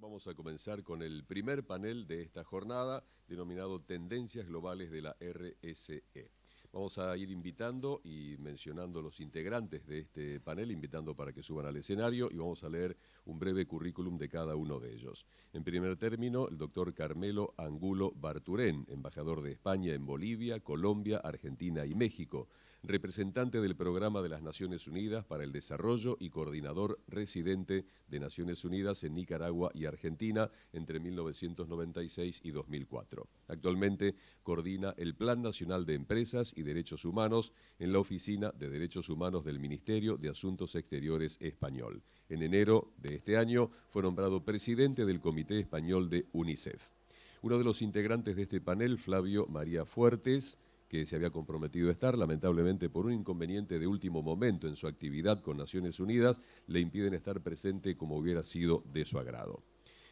Vamos a comenzar con el primer panel de esta jornada, denominado Tendencias Globales de la RSE. Vamos a ir invitando y mencionando los integrantes de este panel, invitando para que suban al escenario y vamos a leer un breve currículum de cada uno de ellos. En primer término, el doctor Carmelo Angulo Barturén, embajador de España en Bolivia, Colombia, Argentina y México, representante del Programa de las Naciones Unidas para el Desarrollo y coordinador residente de Naciones Unidas en Nicaragua y Argentina entre 1996 y 2004. Actualmente coordina el Plan Nacional de Empresas y Derechos Humanos en la Oficina de Derechos Humanos del Ministerio de Asuntos Exteriores español. En enero de este año fue nombrado presidente del Comité Español de UNICEF. Uno de los integrantes de este panel, Flavio María Fuertes, que se había comprometido a estar, lamentablemente por un inconveniente de último momento en su actividad con Naciones Unidas, le impiden estar presente como hubiera sido de su agrado.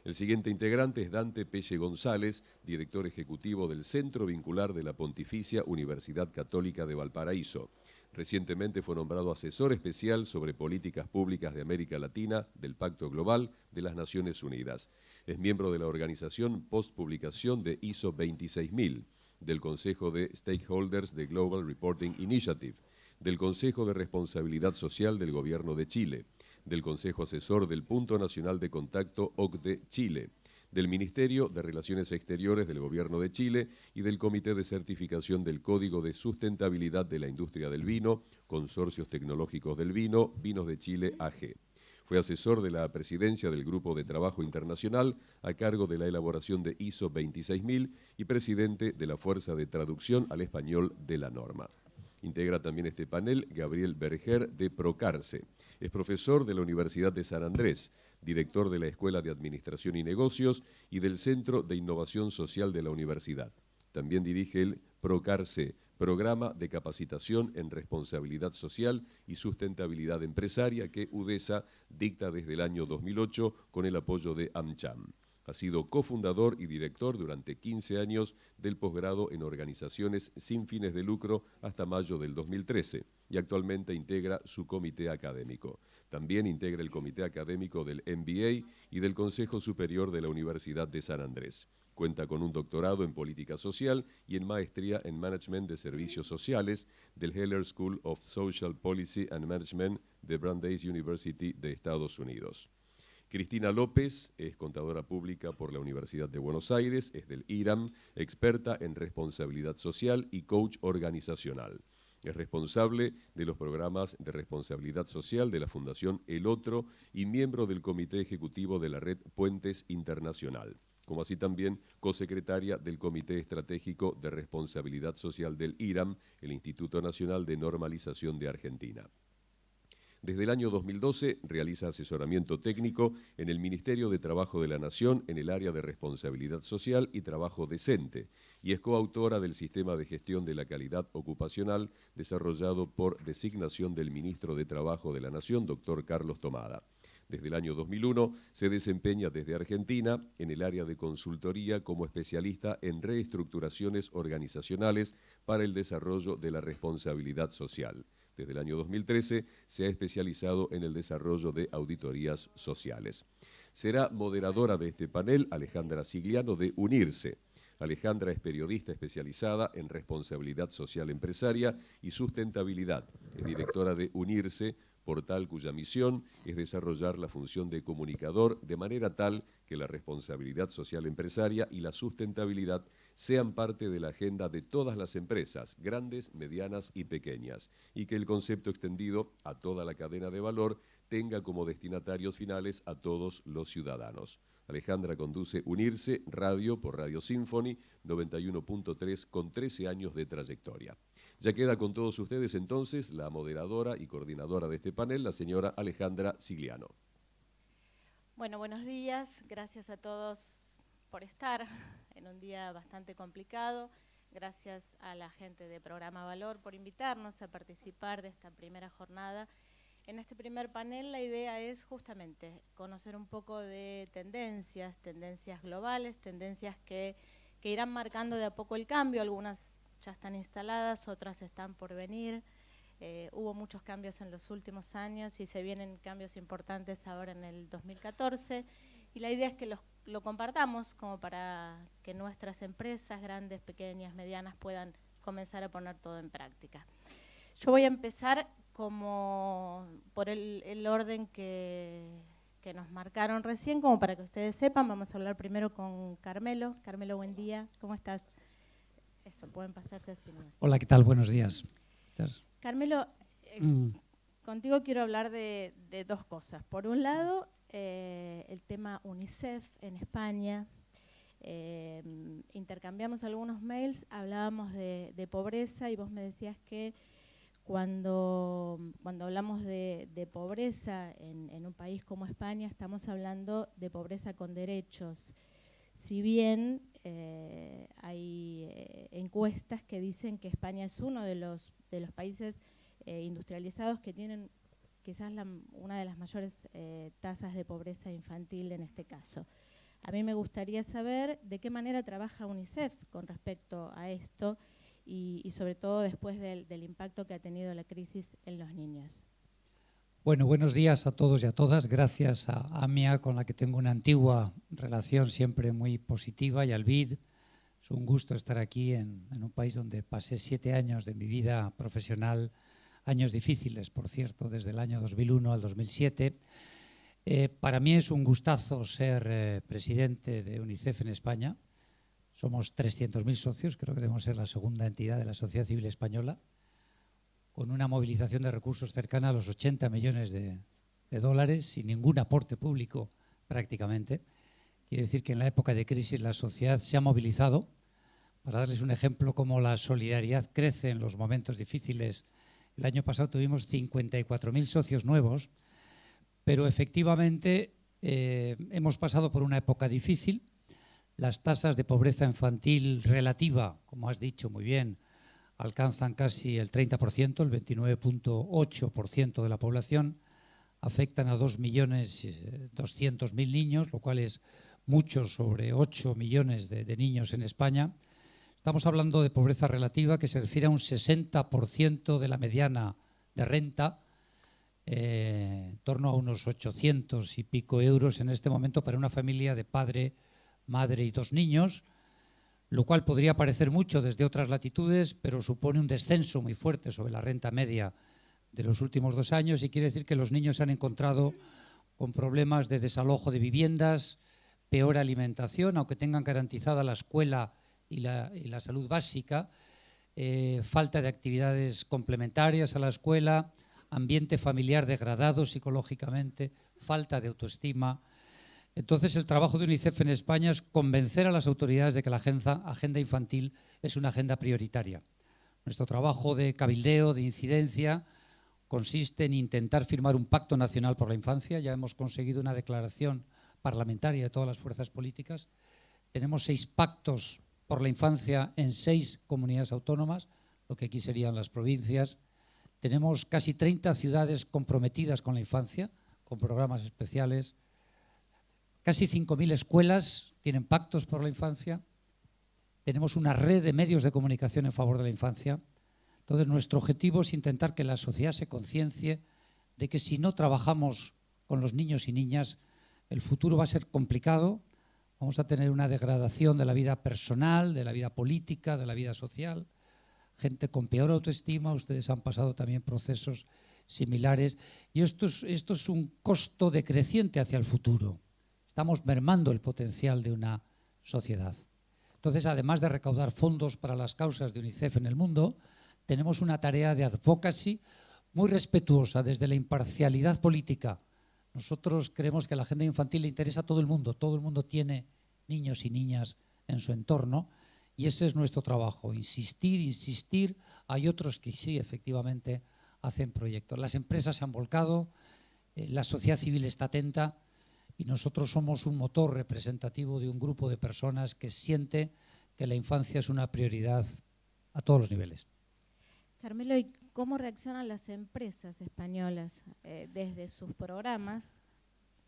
El siguiente integrante es Dante Pelle González, director ejecutivo del Centro Vincular de la Pontificia Universidad Católica de Valparaíso. Recientemente fue nombrado asesor especial sobre políticas públicas de América Latina del Pacto Global de las Naciones Unidas. Es miembro de la organización postpublicación de ISO 26000, del Consejo de Stakeholders de Global Reporting Initiative, del Consejo de Responsabilidad Social del Gobierno de Chile, del Consejo Asesor del Punto Nacional de Contacto OCDE Chile, del Ministerio de Relaciones Exteriores del Gobierno de Chile y del Comité de Certificación del Código de Sustentabilidad de la Industria del Vino, Consorcios Tecnológicos del Vino, Vinos de Chile AG. Fue asesor de la presidencia del Grupo de Trabajo Internacional a cargo de la elaboración de ISO 26000 y presidente de la Fuerza de Traducción al Español de la norma. Integra también este panel Gabriel Berger de Procarce. Es profesor de la Universidad de San Andrés, director de la Escuela de Administración y Negocios y del Centro de Innovación Social de la Universidad. También dirige el Procarce, Programa de Capacitación en Responsabilidad Social y Sustentabilidad Empresaria que UDESA dicta desde el año 2008 con el apoyo de AmCham. Ha sido cofundador y director durante 15 años del posgrado en organizaciones sin fines de lucro hasta mayo del 2013 y actualmente integra su comité académico. También integra el comité académico del MBA y del Consejo Superior de la Universidad de San Andrés. Cuenta con un doctorado en política social y en maestría en management de servicios sociales del Heller School of Social Policy and Management de Brandeis University de Estados Unidos. Cristina López es contadora pública por la Universidad de Buenos Aires, es del IRAM, experta en responsabilidad social y coach organizacional. Es responsable de los programas de responsabilidad social de la Fundación El Otro y miembro del Comité Ejecutivo de la Red Puentes Internacional, como así también cosecretaria del Comité Estratégico de Responsabilidad Social del IRAM, el Instituto Nacional de Normalización de Argentina. Desde el año 2012 realiza asesoramiento técnico en el Ministerio de Trabajo de la Nación en el área de responsabilidad social y trabajo decente y es coautora del Sistema de Gestión de la Calidad Ocupacional desarrollado por designación del Ministro de Trabajo de la Nación, doctor Carlos Tomada. Desde el año 2001 se desempeña desde Argentina en el área de consultoría como especialista en reestructuraciones organizacionales para el desarrollo de la responsabilidad social. Desde el año 2013 se ha especializado en el desarrollo de auditorías sociales. Será moderadora de este panel Alejandra Sigliano de UNIRSE. Alejandra es periodista especializada en responsabilidad social empresaria y sustentabilidad. Es directora de UNIRSE, portal cuya misión es desarrollar la función de comunicador de manera tal que la responsabilidad social empresaria y la sustentabilidad sean parte de la agenda de todas las empresas, grandes, medianas y pequeñas, y que el concepto extendido a toda la cadena de valor tenga como destinatarios finales a todos los ciudadanos. Alejandra conduce UNIRSE Radio por Radio Symphony 91.3 con 13 años de trayectoria. Ya queda con todos ustedes entonces la moderadora y coordinadora de este panel, la señora Alejandra Sigliano. Bueno, buenos días. Gracias a todos por estar en un día bastante complicado. Gracias a la gente de Programa Valor por invitarnos a participar de esta primera jornada. En este primer panel la idea es justamente conocer un poco de tendencias globales, tendencias que irán marcando de a poco el cambio. Algunas ya están instaladas, otras están por venir. Hubo muchos cambios en los últimos años y se vienen cambios importantes ahora en el 2014 Y la idea es que lo compartamos como para que nuestras empresas, grandes, pequeñas, medianas, puedan comenzar a poner todo en práctica. Yo voy a empezar como por el orden que nos marcaron recién, como para que ustedes sepan. Vamos a hablar primero con Carmelo. Carmelo, buen día. ¿Cómo estás? Eso, pueden pasarse así nomás. Hola, ¿qué tal? Buenos días. Carmelo, contigo quiero hablar de dos cosas. Por un lado, el tema UNICEF en España. Intercambiamos algunos mails, hablábamos de pobreza y vos me decías que cuando hablamos de pobreza en un país como España, estamos hablando de pobreza con derechos. Si bien hay encuestas que dicen que España es uno de los países industrializados que tienen quizás una de las mayores tasas de pobreza infantil en este caso. A mí me gustaría saber de qué manera trabaja UNICEF con respecto a esto y sobre todo después del impacto que ha tenido la crisis en los niños. Bueno, buenos días a todos y a todas. Gracias a AMIA, con la que tengo una antigua relación siempre muy positiva, y al BID. Es un gusto estar aquí en un país donde pasé 7 años de mi vida profesional, años difíciles, por cierto, desde el año 2001 al 2007. Para mí es un gustazo ser presidente de UNICEF en España. Somos 300.000 socios, creo que debemos ser la segunda entidad de la sociedad civil española, con una movilización de recursos cercana a los 80 millones de dólares, sin ningún aporte público prácticamente. Quiere decir que en la época de crisis la sociedad se ha movilizado. Para darles un ejemplo, cómo la solidaridad crece en los momentos difíciles. El año pasado tuvimos 54.000 socios nuevos, pero efectivamente hemos pasado por una época difícil. Las tasas de pobreza infantil relativa, como has dicho muy bien, alcanzan casi el 30%, el 29,8% de la población. Afectan a 2.200.000 niños, lo cual es mucho sobre 8 millones de niños en España. Estamos hablando de pobreza relativa, que se refiere a un 60% de la mediana de renta, en torno a unos 800 y pico euros en este momento para una familia de padre, madre y 2 niños, lo cual podría parecer mucho desde otras latitudes, pero supone un descenso muy fuerte sobre la renta media de los últimos 2 años, y quiere decir que los niños se han encontrado con problemas de desalojo de viviendas, peor alimentación, aunque tengan garantizada la escuela y la salud básica, falta de actividades complementarias a la escuela, ambiente familiar degradado psicológicamente, falta de autoestima. Entonces, el trabajo de UNICEF en España es convencer a las autoridades de que la agenda infantil es una agenda prioritaria. Nuestro trabajo de cabildeo, de incidencia, consiste en intentar firmar un pacto nacional por la infancia. Ya hemos conseguido una declaración parlamentaria de todas las fuerzas políticas. Tenemos 6 pactos por la infancia en 6 comunidades autónomas, lo que aquí serían las provincias. Tenemos casi 30 ciudades comprometidas con la infancia, con programas especiales. Casi 5.000 escuelas tienen pactos por la infancia. Tenemos una red de medios de comunicación en favor de la infancia. Entonces, nuestro objetivo es intentar que la sociedad se conciencie de que si no trabajamos con los niños y niñas, el futuro va a ser complicado. Vamos a tener una degradación de la vida personal, de la vida política, de la vida social. Gente con peor autoestima. Ustedes han pasado también procesos similares. Y esto es un costo decreciente hacia el futuro. Estamos mermando el potencial de una sociedad. Entonces, además de recaudar fondos para las causas de UNICEF en el mundo, tenemos una tarea de advocacy muy respetuosa desde la imparcialidad política. Nosotros creemos que la agenda infantil le interesa a todo el mundo. Todo el mundo tiene niños y niñas en su entorno, y ese es nuestro trabajo, insistir. Hay otros que sí, efectivamente, hacen proyectos. Las empresas se han volcado, la sociedad civil está atenta, y nosotros somos un motor representativo de un grupo de personas que siente que la infancia es una prioridad a todos los niveles. Carmelo, ¿y cómo reaccionan las empresas españolas desde sus programas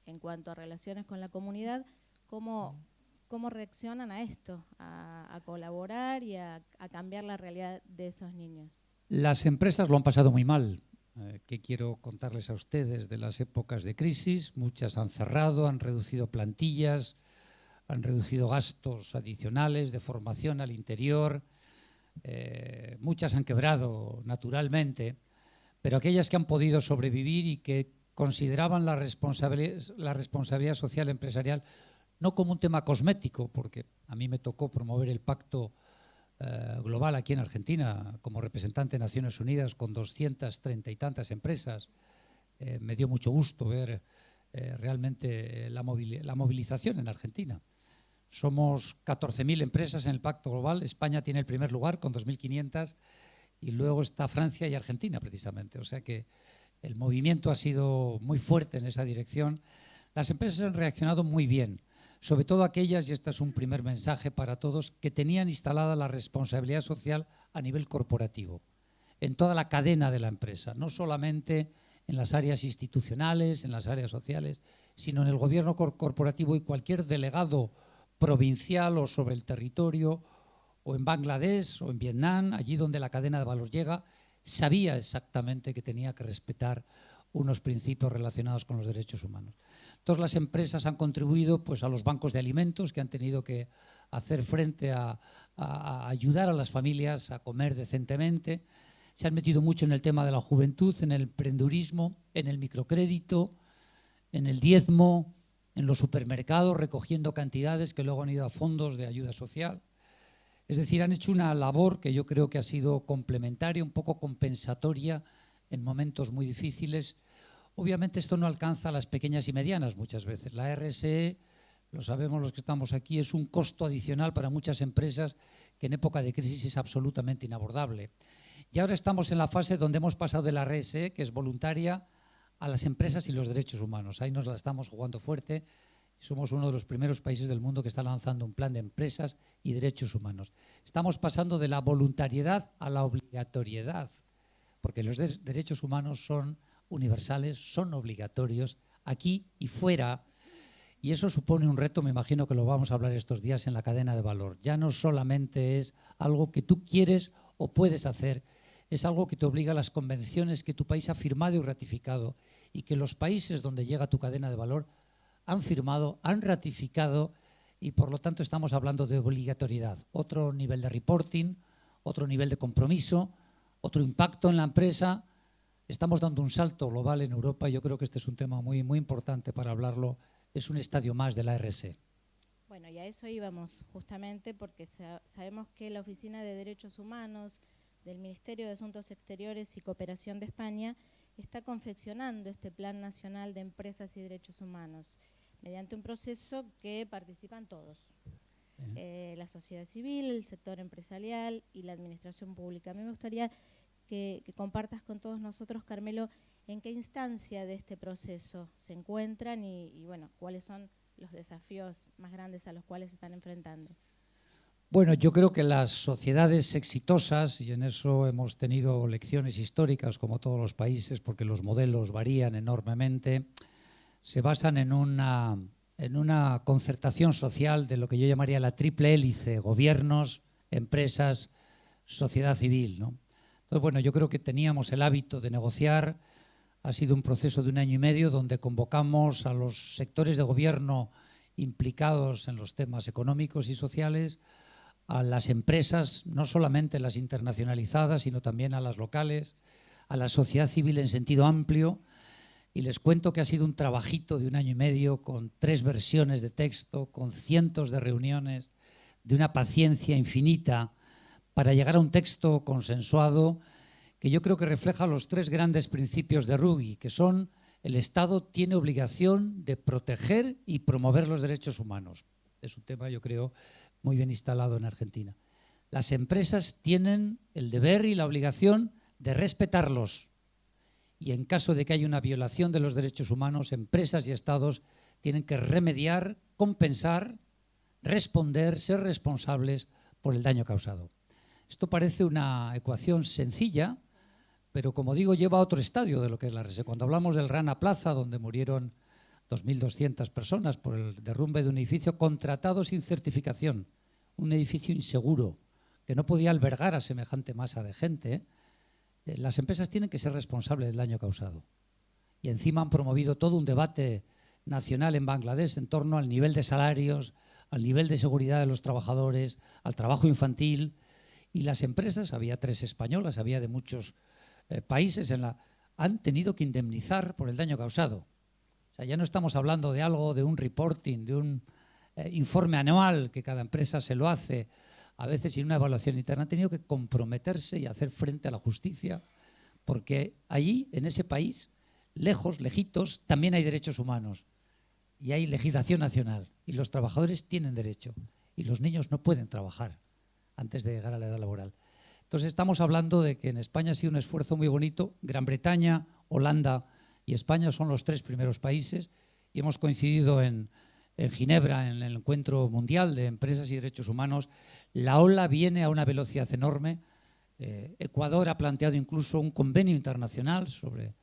en cuanto a relaciones con la comunidad? ¿Cómo reaccionan a esto, a colaborar y a cambiar la realidad de esos niños? Las empresas lo han pasado muy mal. ¿Qué quiero contarles a ustedes de las épocas de crisis? Muchas han cerrado, han reducido plantillas, han reducido gastos adicionales de formación al interior, muchas han quebrado naturalmente, pero aquellas que han podido sobrevivir y que consideraban la responsabilidad social empresarial no como un tema cosmético, porque a mí me tocó promover el pacto global aquí en Argentina como representante de Naciones Unidas con 230 y tantas empresas. Me dio mucho gusto ver realmente la movilización en Argentina. Somos 14.000 empresas en el pacto global. España tiene el primer lugar con 2.500 y luego está Francia y Argentina precisamente. O sea que el movimiento ha sido muy fuerte en esa dirección. Las empresas han reaccionado muy bien, sobre todo aquellas, y este es un primer mensaje para todos, que tenían instalada la responsabilidad social a nivel corporativo, en toda la cadena de la empresa, no solamente en las áreas institucionales, en las áreas sociales, sino en el gobierno corporativo, y cualquier delegado provincial o sobre el territorio, o en Bangladesh o en Vietnam, allí donde la cadena de valor llega, sabía exactamente que tenía que respetar unos principios relacionados con los derechos humanos. Entonces las empresas han contribuido pues, a los bancos de alimentos que han tenido que hacer frente a ayudar a las familias a comer decentemente. Se han metido mucho en el tema de la juventud, en el emprendedurismo, en el microcrédito, en el diezmo, en los supermercados, recogiendo cantidades que luego han ido a fondos de ayuda social. Es decir, han hecho una labor que yo creo que ha sido complementaria, un poco compensatoria en momentos muy difíciles. Obviamente esto no alcanza a las pequeñas y medianas muchas veces. La RSE, lo sabemos los que estamos aquí, es un costo adicional para muchas empresas que en época de crisis es absolutamente inabordable. Y ahora estamos en la fase donde hemos pasado de la RSE, que es voluntaria, a las empresas y los derechos humanos. Ahí nos la estamos jugando fuerte. Somos uno de los primeros países del mundo que está lanzando un plan de empresas y derechos humanos. Estamos pasando de la voluntariedad a la obligatoriedad, porque los derechos humanos son universales, son obligatorios aquí y fuera, y eso supone un reto, me imagino que lo vamos a hablar estos días en la cadena de valor. Ya no solamente es algo que tú quieres o puedes hacer, es algo que te obliga a las convenciones que tu país ha firmado y ratificado, y que los países donde llega tu cadena de valor han firmado, han ratificado, y por lo tanto estamos hablando de obligatoriedad. Otro nivel de reporting, otro nivel de compromiso, otro impacto en la empresa. Estamos dando un salto global en Europa y yo creo que este es un tema muy, muy importante para hablarlo. Es un estadio más de la RSE. Bueno, y a eso íbamos justamente porque sabemos que la Oficina de Derechos Humanos del Ministerio de Asuntos Exteriores y Cooperación de España está confeccionando este Plan Nacional de Empresas y Derechos Humanos mediante un proceso que participan todos, la sociedad civil, el sector empresarial y la administración pública. A mí me gustaría que compartas con todos nosotros, Carmelo, en qué instancia de este proceso se encuentran y bueno, cuáles son los desafíos más grandes a los cuales se están enfrentando. Bueno, yo creo que las sociedades exitosas, y en eso hemos tenido lecciones históricas como todos los países, porque los modelos varían enormemente, se basan en una concertación social de lo que yo llamaría la triple hélice: gobiernos, empresas, sociedad civil, ¿no? Entonces, bueno, yo creo que teníamos el hábito de negociar. Ha sido un proceso de 1 año y medio donde convocamos a los sectores de gobierno implicados en los temas económicos y sociales, a las empresas, no solamente las internacionalizadas, sino también a las locales, a la sociedad civil en sentido amplio. Y les cuento que ha sido un trabajito de 1 año y medio con 3 versiones de texto, con cientos de reuniones, de una paciencia infinita para llegar a un texto consensuado que yo creo que refleja los 3 grandes principios de Ruggie, que son: el Estado tiene obligación de proteger y promover los derechos humanos. Es un tema, yo creo, muy bien instalado en Argentina. Las empresas tienen el deber y la obligación de respetarlos. Y en caso de que haya una violación de los derechos humanos, empresas y estados tienen que remediar, compensar, responder, ser responsables por el daño causado. Esto parece una ecuación sencilla, pero como digo, lleva a otro estadio de lo que es la RSE. Cuando hablamos del Rana Plaza, donde murieron 2.200 personas por el derrumbe de un edificio contratado sin certificación, un edificio inseguro, que no podía albergar a semejante masa de gente, las empresas tienen que ser responsables del daño causado. Y encima han promovido todo un debate nacional en Bangladesh en torno al nivel de salarios, al nivel de seguridad de los trabajadores, al trabajo infantil. Y las empresas, había 3 españolas, había de muchos países, han tenido que indemnizar por el daño causado. O sea, ya no estamos hablando de algo, de un reporting, de un informe anual que cada empresa se lo hace, a veces sin una evaluación interna. Han tenido que comprometerse y hacer frente a la justicia, porque allí, en ese país, lejos, lejitos, también hay derechos humanos y hay legislación nacional y los trabajadores tienen derecho y los niños no pueden trabajar antes de llegar a la edad laboral. Entonces estamos hablando de que en España ha sido un esfuerzo muy bonito. Gran Bretaña, Holanda y España son los 3 primeros países y hemos coincidido en Ginebra, en el Encuentro Mundial de Empresas y Derechos Humanos. La ola viene a una velocidad enorme. Ecuador ha planteado incluso un convenio internacional sobre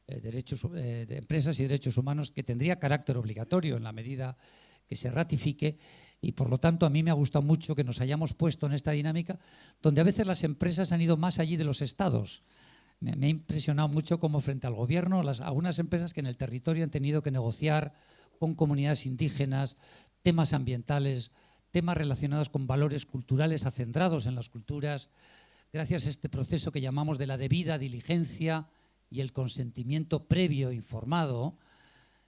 derechos de empresas y derechos humanos que tendría carácter obligatorio en la medida que se ratifique, y por lo tanto a mí me ha gustado mucho que nos hayamos puesto en esta dinámica donde a veces las empresas han ido más allí de los estados. Me ha impresionado mucho cómo frente al gobierno algunas empresas que en el territorio han tenido que negociar con comunidades indígenas temas ambientales, temas relacionados con valores culturales, acendrados en las culturas, gracias a este proceso que llamamos de la debida diligencia y el consentimiento previo informado.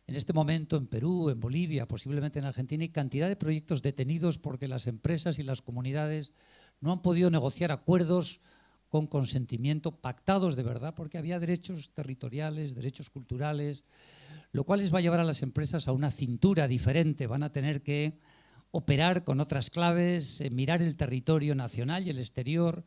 En este momento en Perú, en Bolivia, posiblemente en Argentina, hay cantidad de proyectos detenidos porque las empresas y las comunidades no han podido negociar acuerdos con consentimiento, pactados de verdad, porque había derechos territoriales, derechos culturales, lo cual les va a llevar a las empresas a una cintura diferente. Van a tener que operar con otras claves, mirar el territorio nacional y el exterior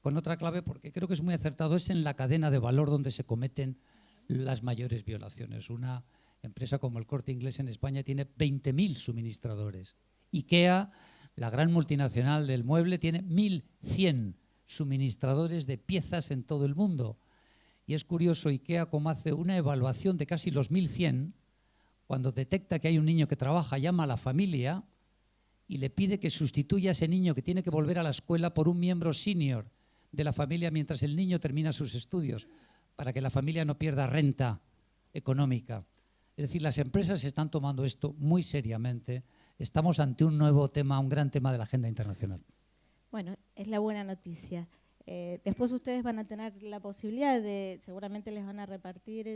con otra clave, porque creo que es muy acertado, es en la cadena de valor donde se cometen las mayores violaciones. Una empresa como el Corte Inglés en España tiene 20.000 suministradores. IKEA, la gran multinacional del mueble, tiene 1.100 suministradores de piezas en todo el mundo. Y es curioso, IKEA, como hace una evaluación de casi los 1.100, cuando detecta que hay un niño que trabaja, llama a la familia y le pide que sustituya a ese niño que tiene que volver a la escuela por un miembro senior de la familia mientras el niño termina sus estudios, para que la familia no pierda renta económica. Es decir, las empresas están tomando esto muy seriamente. Estamos ante un nuevo tema, un gran tema de la agenda internacional. Bueno, es la buena noticia. Después ustedes van a tener la posibilidad de, seguramente les van a repartir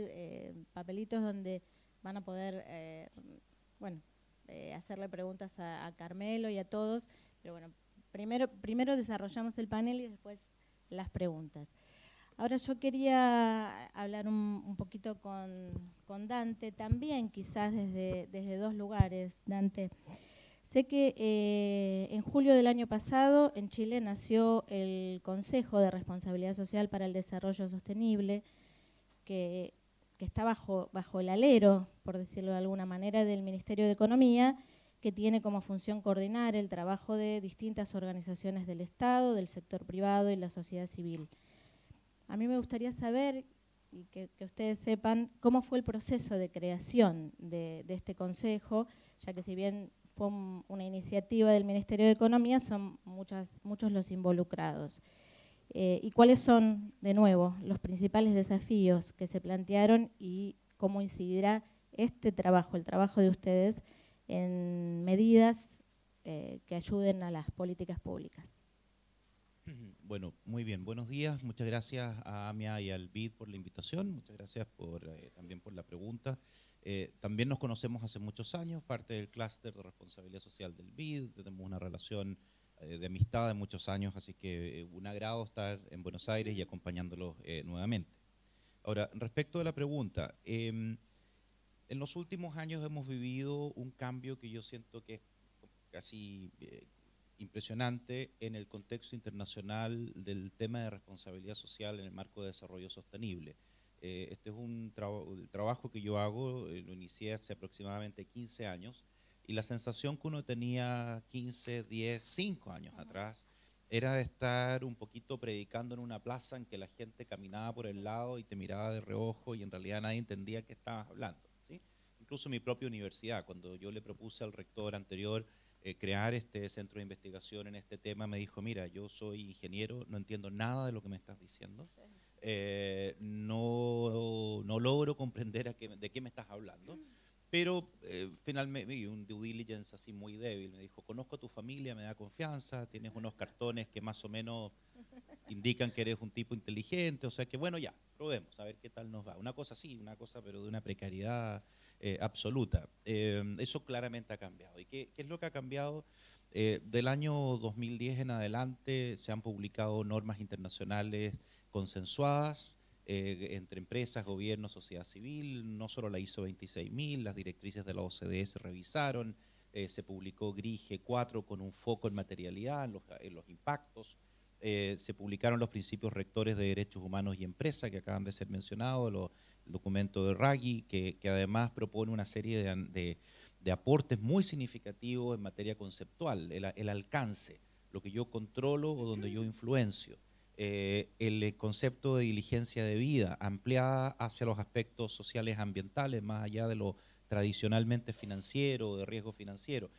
papelitos donde van a poder, hacerle preguntas a Carmelo y a todos. Pero bueno, primero desarrollamos el panel y después las preguntas. Ahora yo quería hablar un poquito con Dante, también quizás desde 2 lugares. Dante, sé que en julio del año pasado en Chile nació el Consejo de Responsabilidad Social para el Desarrollo Sostenible, que está bajo el alero, por decirlo de alguna manera, del Ministerio de Economía, que tiene como función coordinar el trabajo de distintas organizaciones del Estado, del sector privado y la sociedad civil. A mí me gustaría saber, y que ustedes sepan, cómo fue el proceso de creación de este consejo, ya que si bien fue una iniciativa del Ministerio de Economía, son muchos los involucrados. Y cuáles son, de nuevo, los principales desafíos que se plantearon y cómo incidirá este trabajo, el trabajo de ustedes, en medidas que ayuden a las políticas públicas. Bueno, muy bien. Buenos días. Muchas gracias a AMIA y al BID por la invitación. Muchas gracias también por la pregunta. También nos conocemos hace muchos años, parte del clúster de responsabilidad social del BID. Tenemos una relación de amistad de muchos años, así que un agrado estar en Buenos Aires y acompañándolos nuevamente. Ahora, respecto de la pregunta, en los últimos años hemos vivido un cambio que yo siento que es casi impresionante en el contexto internacional del tema de responsabilidad social en el marco de desarrollo sostenible. Este es el trabajo que yo hago, lo inicié hace aproximadamente 15 años, y la sensación que uno tenía 15, 10, 5 años atrás era de estar un poquito predicando en una plaza en que la gente caminaba por el lado y te miraba de reojo y en realidad nadie entendía qué estabas hablando, ¿sí? Incluso mi propia universidad, cuando yo le propuse al rector anterior crear este centro de investigación en este tema, me dijo, mira, yo soy ingeniero, no entiendo nada de lo que me estás diciendo, No logro comprender de qué me estás hablando. Pero finalmente, un due diligence así muy débil, me dijo, conozco a tu familia, me da confianza, tienes unos cartones que más o menos indican que eres un tipo inteligente, o sea que bueno, ya, probemos, a ver qué tal nos va. Una cosa sí, una cosa pero de una precariedad absoluta. Eso claramente ha cambiado. ¿Y qué es lo que ha cambiado? Del año 2010 en adelante se han publicado normas internacionales consensuadas, entre empresas, gobiernos, sociedad civil, no solo la ISO 26000, las directrices de la OCDE se revisaron, se publicó GRI G4 con un foco en materialidad, en los impactos, se publicaron los principios rectores de derechos humanos y empresa que acaban de ser mencionados, el documento de Ruggie, que además propone una serie de aportes muy significativos en materia conceptual, el alcance, lo que yo controlo o donde yo influencio. El concepto de diligencia de vida ampliada hacia los aspectos sociales ambientales, más allá de lo tradicionalmente financiero, de riesgo financiero.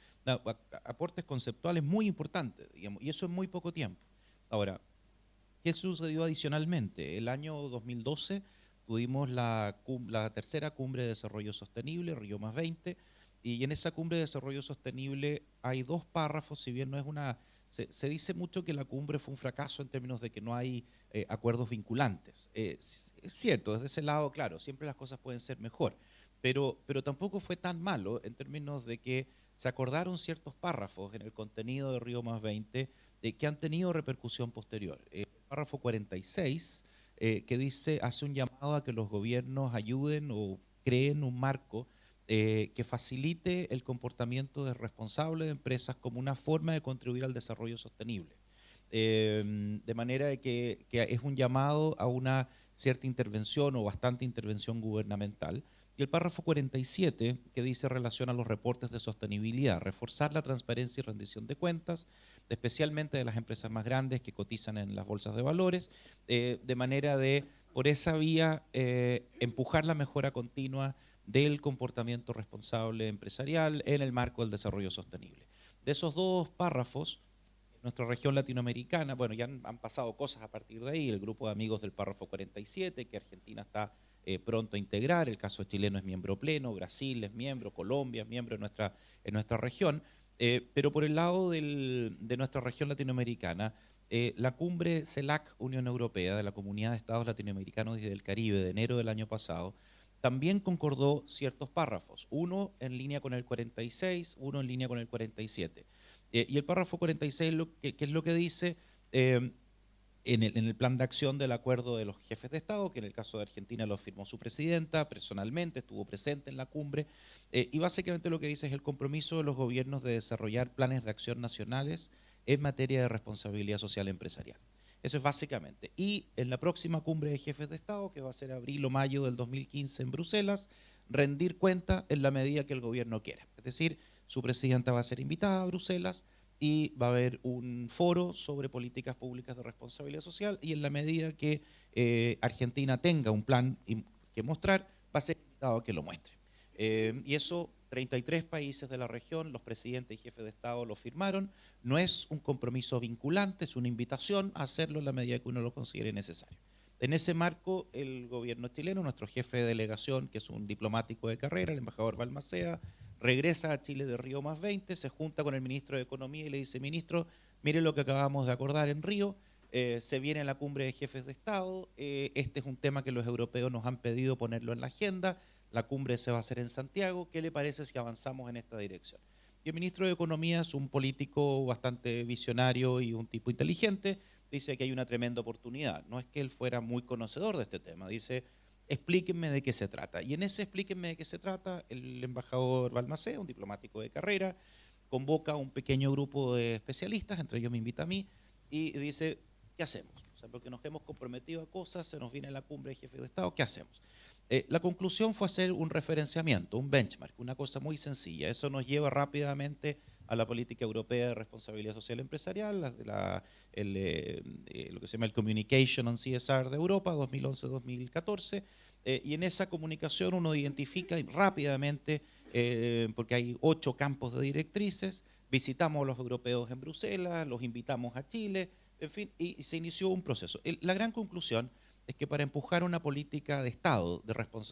Aportes conceptuales muy importantes, digamos, y eso en muy poco tiempo. Ahora, ¿qué sucedió adicionalmente? El año 2012 tuvimos la tercera cumbre de desarrollo sostenible, Río +20, y en esa cumbre de desarrollo sostenible hay dos párrafos, si bien no es una... Se dice mucho que la cumbre fue un fracaso en términos de que no hay acuerdos vinculantes. Es cierto, desde ese lado, claro, siempre las cosas pueden ser mejor, pero tampoco fue tan malo en términos de que se acordaron ciertos párrafos en el contenido de Río +20 que han tenido repercusión posterior. El párrafo 46, que dice, hace un llamado a que los gobiernos ayuden o creen un marco que facilite el comportamiento responsable de empresas como una forma de contribuir al desarrollo sostenible. De manera de que es un llamado a una cierta intervención o bastante intervención gubernamental. Y el párrafo 47, que dice relación a los reportes de sostenibilidad, reforzar la transparencia y rendición de cuentas, especialmente de las empresas más grandes que cotizan en las bolsas de valores, de manera de, por esa vía, empujar la mejora continua del comportamiento responsable empresarial en el marco del desarrollo sostenible. De esos dos párrafos, nuestra región latinoamericana, bueno, ya han pasado cosas a partir de ahí, el grupo de amigos del párrafo 47, que Argentina está pronto a integrar, el caso chileno es miembro pleno, Brasil es miembro, Colombia es miembro en nuestra región, pero por el lado de nuestra región latinoamericana, la cumbre CELAC Unión Europea de la Comunidad de Estados Latinoamericanos y del Caribe de enero del año pasado, también concordó ciertos párrafos, uno en línea con el 46, uno en línea con el 47. Y el párrafo 46, ¿qué es lo que dice? En el plan de acción del acuerdo de los jefes de Estado, que en el caso de Argentina lo firmó su presidenta personalmente, estuvo presente en la cumbre, y básicamente lo que dice es el compromiso de los gobiernos de desarrollar planes de acción nacionales en materia de responsabilidad social empresarial. Eso es básicamente. Y en la próxima cumbre de jefes de Estado, que va a ser abril o mayo del 2015 en Bruselas, rendir cuenta en la medida que el gobierno quiera. Es decir, su presidenta va a ser invitada a Bruselas y va a haber un foro sobre políticas públicas de responsabilidad social y en la medida que Argentina tenga un plan que mostrar, va a ser invitado a que lo muestre. Y eso 33 países de la región, los presidentes y jefes de Estado lo firmaron. No es un compromiso vinculante, es una invitación a hacerlo en la medida que uno lo considere necesario. En ese marco, el gobierno chileno, nuestro jefe de delegación, que es un diplomático de carrera, el embajador Balmaceda, regresa a Chile de Río +20, se junta con el ministro de Economía y le dice, ministro, mire lo que acabamos de acordar en Río, se viene la cumbre de jefes de Estado, este es un tema que los europeos nos han pedido ponerlo en la agenda, la cumbre se va a hacer en Santiago, ¿qué le parece si avanzamos en esta dirección? Y el ministro de Economía es un político bastante visionario y un tipo inteligente, dice que hay una tremenda oportunidad. No es que él fuera muy conocedor de este tema, dice, explíquenme de qué se trata. Y en ese explíquenme de qué se trata, el embajador Balmaceda, un diplomático de carrera, convoca a un pequeño grupo de especialistas, entre ellos me invita a mí, y dice, ¿qué hacemos? O sea, porque nos hemos comprometido a cosas, se nos viene la cumbre de jefes de Estado, ¿qué hacemos? La conclusión fue hacer un referenciamiento, un benchmark, una cosa muy sencilla. Eso nos lleva rápidamente a la política europea de responsabilidad social empresarial, lo que se llama el Communication on CSR de Europa, 2011-2014, y en esa comunicación uno identifica rápidamente, porque hay 8 campos de directrices, visitamos a los europeos en Bruselas, los invitamos a Chile, en fin, y se inició un proceso. La gran conclusión es que para empujar una política de Estado,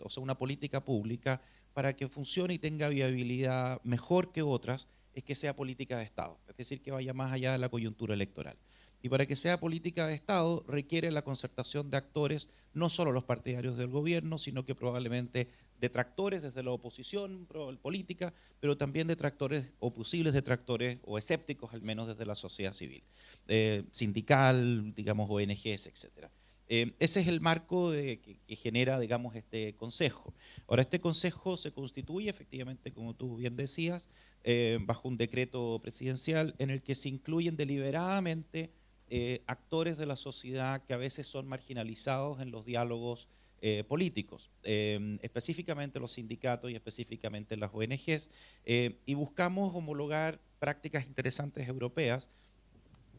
o sea, una política pública, para que funcione y tenga viabilidad mejor que otras, es que sea política de Estado, es decir, que vaya más allá de la coyuntura electoral. Y para que sea política de Estado requiere la concertación de actores, no solo los partidarios del gobierno, sino que probablemente detractores desde la oposición política, pero también detractores o posibles detractores o escépticos al menos desde la sociedad civil, sindical, digamos ONGs, etcétera. Ese es el marco que genera, digamos, este consejo. Ahora, este consejo se constituye efectivamente, como tú bien decías, bajo un decreto presidencial en el que se incluyen deliberadamente actores de la sociedad que a veces son marginalizados en los diálogos políticos, específicamente los sindicatos y específicamente las ONGs, y buscamos homologar prácticas interesantes europeas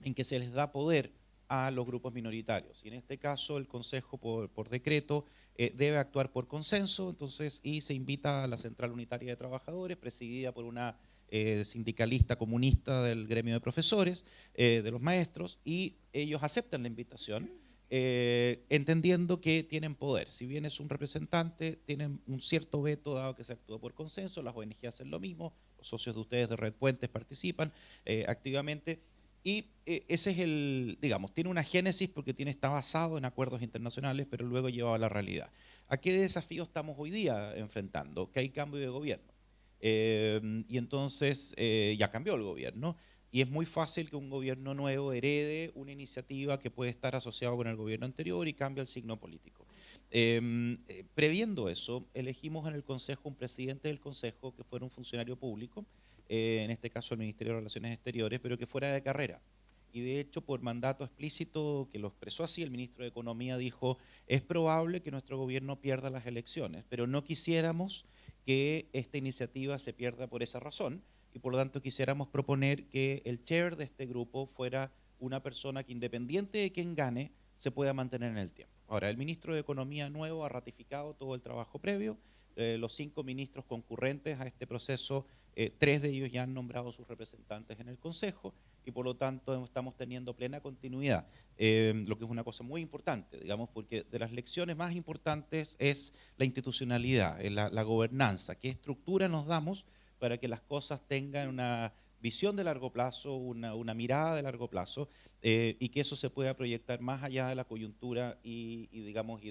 en que se les da poder a los grupos minoritarios. Y en este caso el Consejo por decreto debe actuar por consenso, entonces, y se invita a la Central Unitaria de Trabajadores, presidida por una sindicalista comunista del gremio de profesores, de los maestros, y ellos aceptan la invitación, entendiendo que tienen poder. Si bien es un representante, tienen un cierto veto dado que se actúa por consenso, las ONG hacen lo mismo, los socios de ustedes de Red Puentes participan activamente, y ese es el, digamos, tiene una génesis porque está basado en acuerdos internacionales, pero luego llevado a la realidad. ¿A qué desafío estamos hoy día enfrentando? Que hay cambio de gobierno. Y entonces ya cambió el gobierno y es muy fácil que un gobierno nuevo herede una iniciativa que puede estar asociada con el gobierno anterior y cambia el signo político. Previendo eso, elegimos en el Consejo un presidente del Consejo que fuera un funcionario público, en este caso el Ministerio de Relaciones Exteriores, pero que fuera de carrera. Y de hecho, por mandato explícito que lo expresó así, el ministro de Economía dijo, es probable que nuestro gobierno pierda las elecciones, pero no quisiéramos que esta iniciativa se pierda por esa razón y por lo tanto quisiéramos proponer que el chair de este grupo fuera una persona que independiente de quién gane, se pueda mantener en el tiempo. Ahora, el ministro de Economía nuevo ha ratificado todo el trabajo previo, los 5 ministros concurrentes a este proceso, 3 de ellos ya han nombrado sus representantes en el Consejo y por lo tanto estamos teniendo plena continuidad, lo que es una cosa muy importante, digamos, porque de las lecciones más importantes es la institucionalidad, la gobernanza, qué estructura nos damos para que las cosas tengan una visión de largo plazo, una mirada de largo plazo, y que eso se pueda proyectar más allá de la coyuntura digamos,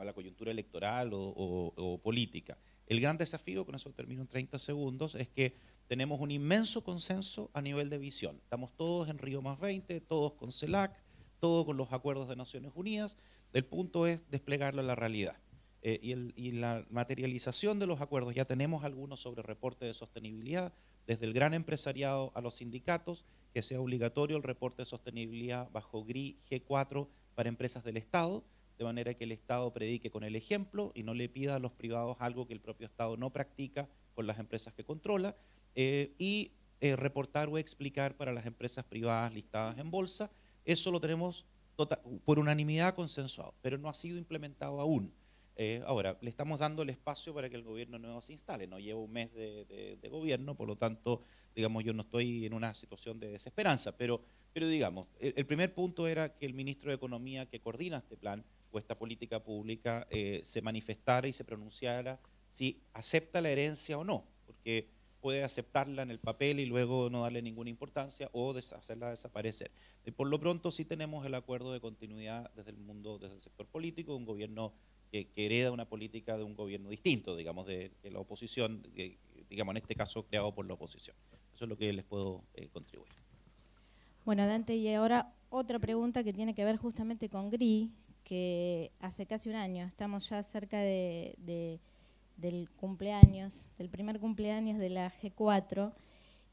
la coyuntura electoral o política. El gran desafío, con eso termino en 30 segundos, es que tenemos un inmenso consenso a nivel de visión. Estamos todos en Río +20, todos con CELAC, todos con los acuerdos de Naciones Unidas. El punto es desplegarlo a la realidad. Y la materialización de los acuerdos, ya tenemos algunos sobre reporte de sostenibilidad, desde el gran empresariado a los sindicatos, que sea obligatorio el reporte de sostenibilidad bajo GRI G4 para empresas del Estado, de manera que el Estado predique con el ejemplo y no le pida a los privados algo que el propio Estado no practica con las empresas que controla, reportar o explicar para las empresas privadas listadas en bolsa. Eso lo tenemos por unanimidad consensuado, pero no ha sido implementado aún. Ahora, le estamos dando el espacio para que el gobierno nuevo se instale. No lleva un mes de gobierno, por lo tanto, digamos, yo no estoy en una situación de desesperanza, pero digamos, el primer punto era que el ministro de Economía que coordina este plan o esta política pública se manifestara y se pronunciara si acepta la herencia o no, porque puede aceptarla en el papel y luego no darle ninguna importancia o hacerla desaparecer. Por lo pronto sí tenemos el acuerdo de continuidad desde el sector político, un gobierno que hereda una política de un gobierno distinto, digamos, de la oposición, digamos, en este caso creado por la oposición. Eso es lo que les puedo contribuir. Bueno, Dante, y ahora otra pregunta que tiene que ver justamente con GRI, que hace casi un año, estamos ya cerca del cumpleaños, del primer cumpleaños de la G4,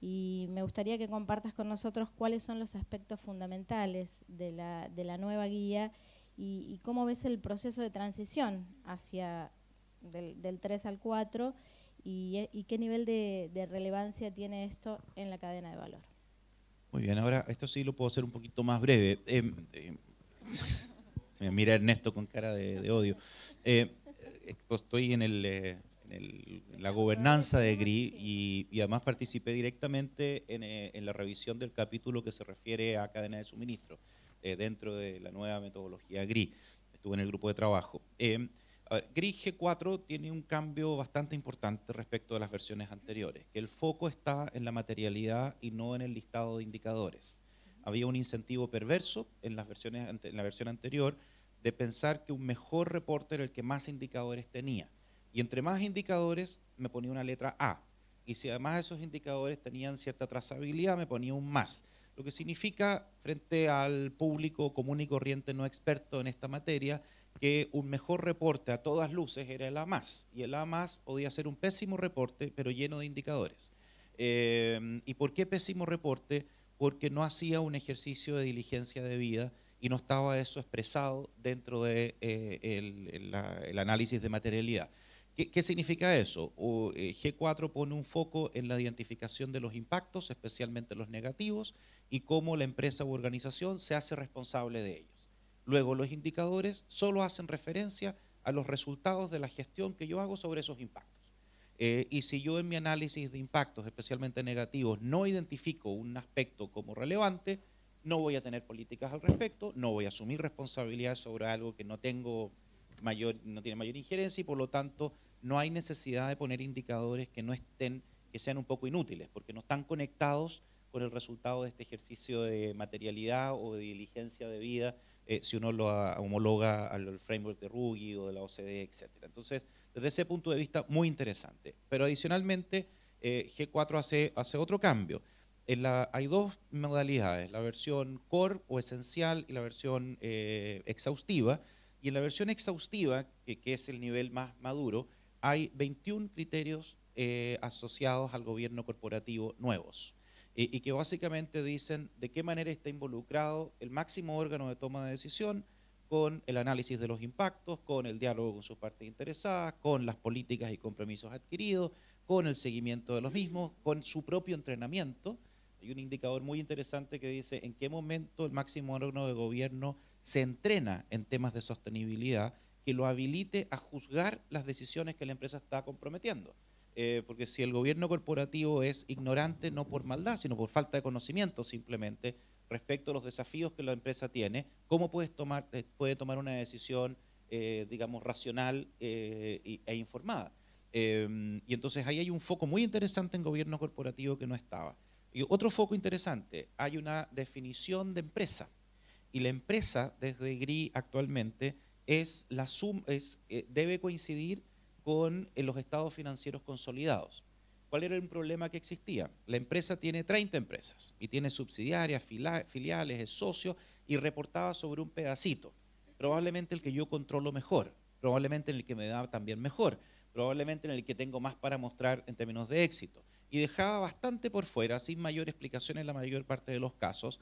y me gustaría que compartas con nosotros cuáles son los aspectos fundamentales de la nueva guía y cómo ves el proceso de transición hacia del 3 al 4 y qué nivel de relevancia tiene esto en la cadena de valor. Muy bien, ahora esto sí lo puedo hacer un poquito más breve. Se me mira Ernesto con cara de odio. Estoy en la gobernanza de GRI y además participé directamente en la revisión del capítulo que se refiere a cadena de suministro dentro de la nueva metodología GRI. estuve en el grupo de trabajo. A ver, GRI G4 tiene un cambio bastante importante respecto de las versiones anteriores, que el foco está en la materialidad y no en el listado de indicadores. Había un incentivo perverso en la versión anterior de pensar que un mejor reporte era el que más indicadores tenía. Y entre más indicadores me ponía una letra A. Y si además esos indicadores tenían cierta trazabilidad, me ponía un más. Lo que significa, frente al público común y corriente no experto en esta materia, que un mejor reporte a todas luces era el A+. Y el A+ podía ser un pésimo reporte, pero lleno de indicadores. ¿Y por qué pésimo reporte? Porque no hacía un ejercicio de diligencia debida y no estaba eso expresado dentro de el análisis de materialidad. ¿Qué significa eso? G4 pone un foco en la identificación de los impactos, especialmente los negativos, y cómo la empresa u organización se hace responsable de ellos. Luego, los indicadores solo hacen referencia a los resultados de la gestión que yo hago sobre esos impactos. Y si yo en mi análisis de impactos, especialmente negativos, no identifico un aspecto como relevante, no voy a tener políticas al respecto, no voy a asumir responsabilidad sobre algo que no tiene mayor injerencia y por lo tanto no hay necesidad de poner indicadores que sean un poco inútiles, porque no están conectados con el resultado de este ejercicio de materialidad o de diligencia debida, si uno lo homologa al framework de Ruggie o de la OCDE, etc. Entonces, desde ese punto de vista, muy interesante. Pero adicionalmente, G4 hace otro cambio. Hay dos modalidades, la versión core o esencial y la versión exhaustiva. Y en la versión exhaustiva, que es el nivel más maduro, hay 21 criterios asociados al gobierno corporativo nuevos. Y que básicamente dicen de qué manera está involucrado el máximo órgano de toma de decisión con el análisis de los impactos, con el diálogo con sus partes interesadas, con las políticas y compromisos adquiridos, con el seguimiento de los mismos, con su propio entrenamiento. Hay un indicador muy interesante que dice en qué momento el máximo órgano de gobierno se entrena en temas de sostenibilidad que lo habilite a juzgar las decisiones que la empresa está comprometiendo. Porque si el gobierno corporativo es ignorante no por maldad, sino por falta de conocimiento simplemente respecto a los desafíos que la empresa tiene, ¿cómo puede tomar una decisión, digamos, racional e informada? Y entonces ahí hay un foco muy interesante en gobierno corporativo que no estaba. Y otro foco interesante, hay una definición de empresa. Y la empresa, desde GRI actualmente, debe coincidir con los estados financieros consolidados. ¿Cuál era el problema que existía? La empresa tiene 30 empresas y tiene subsidiarias, filiales, es socio y reportaba sobre un pedacito. Probablemente el que yo controlo mejor, probablemente en el que me da también mejor, probablemente en el que tengo más para mostrar en términos de éxito. Y dejaba bastante por fuera, sin mayor explicación en la mayor parte de los casos,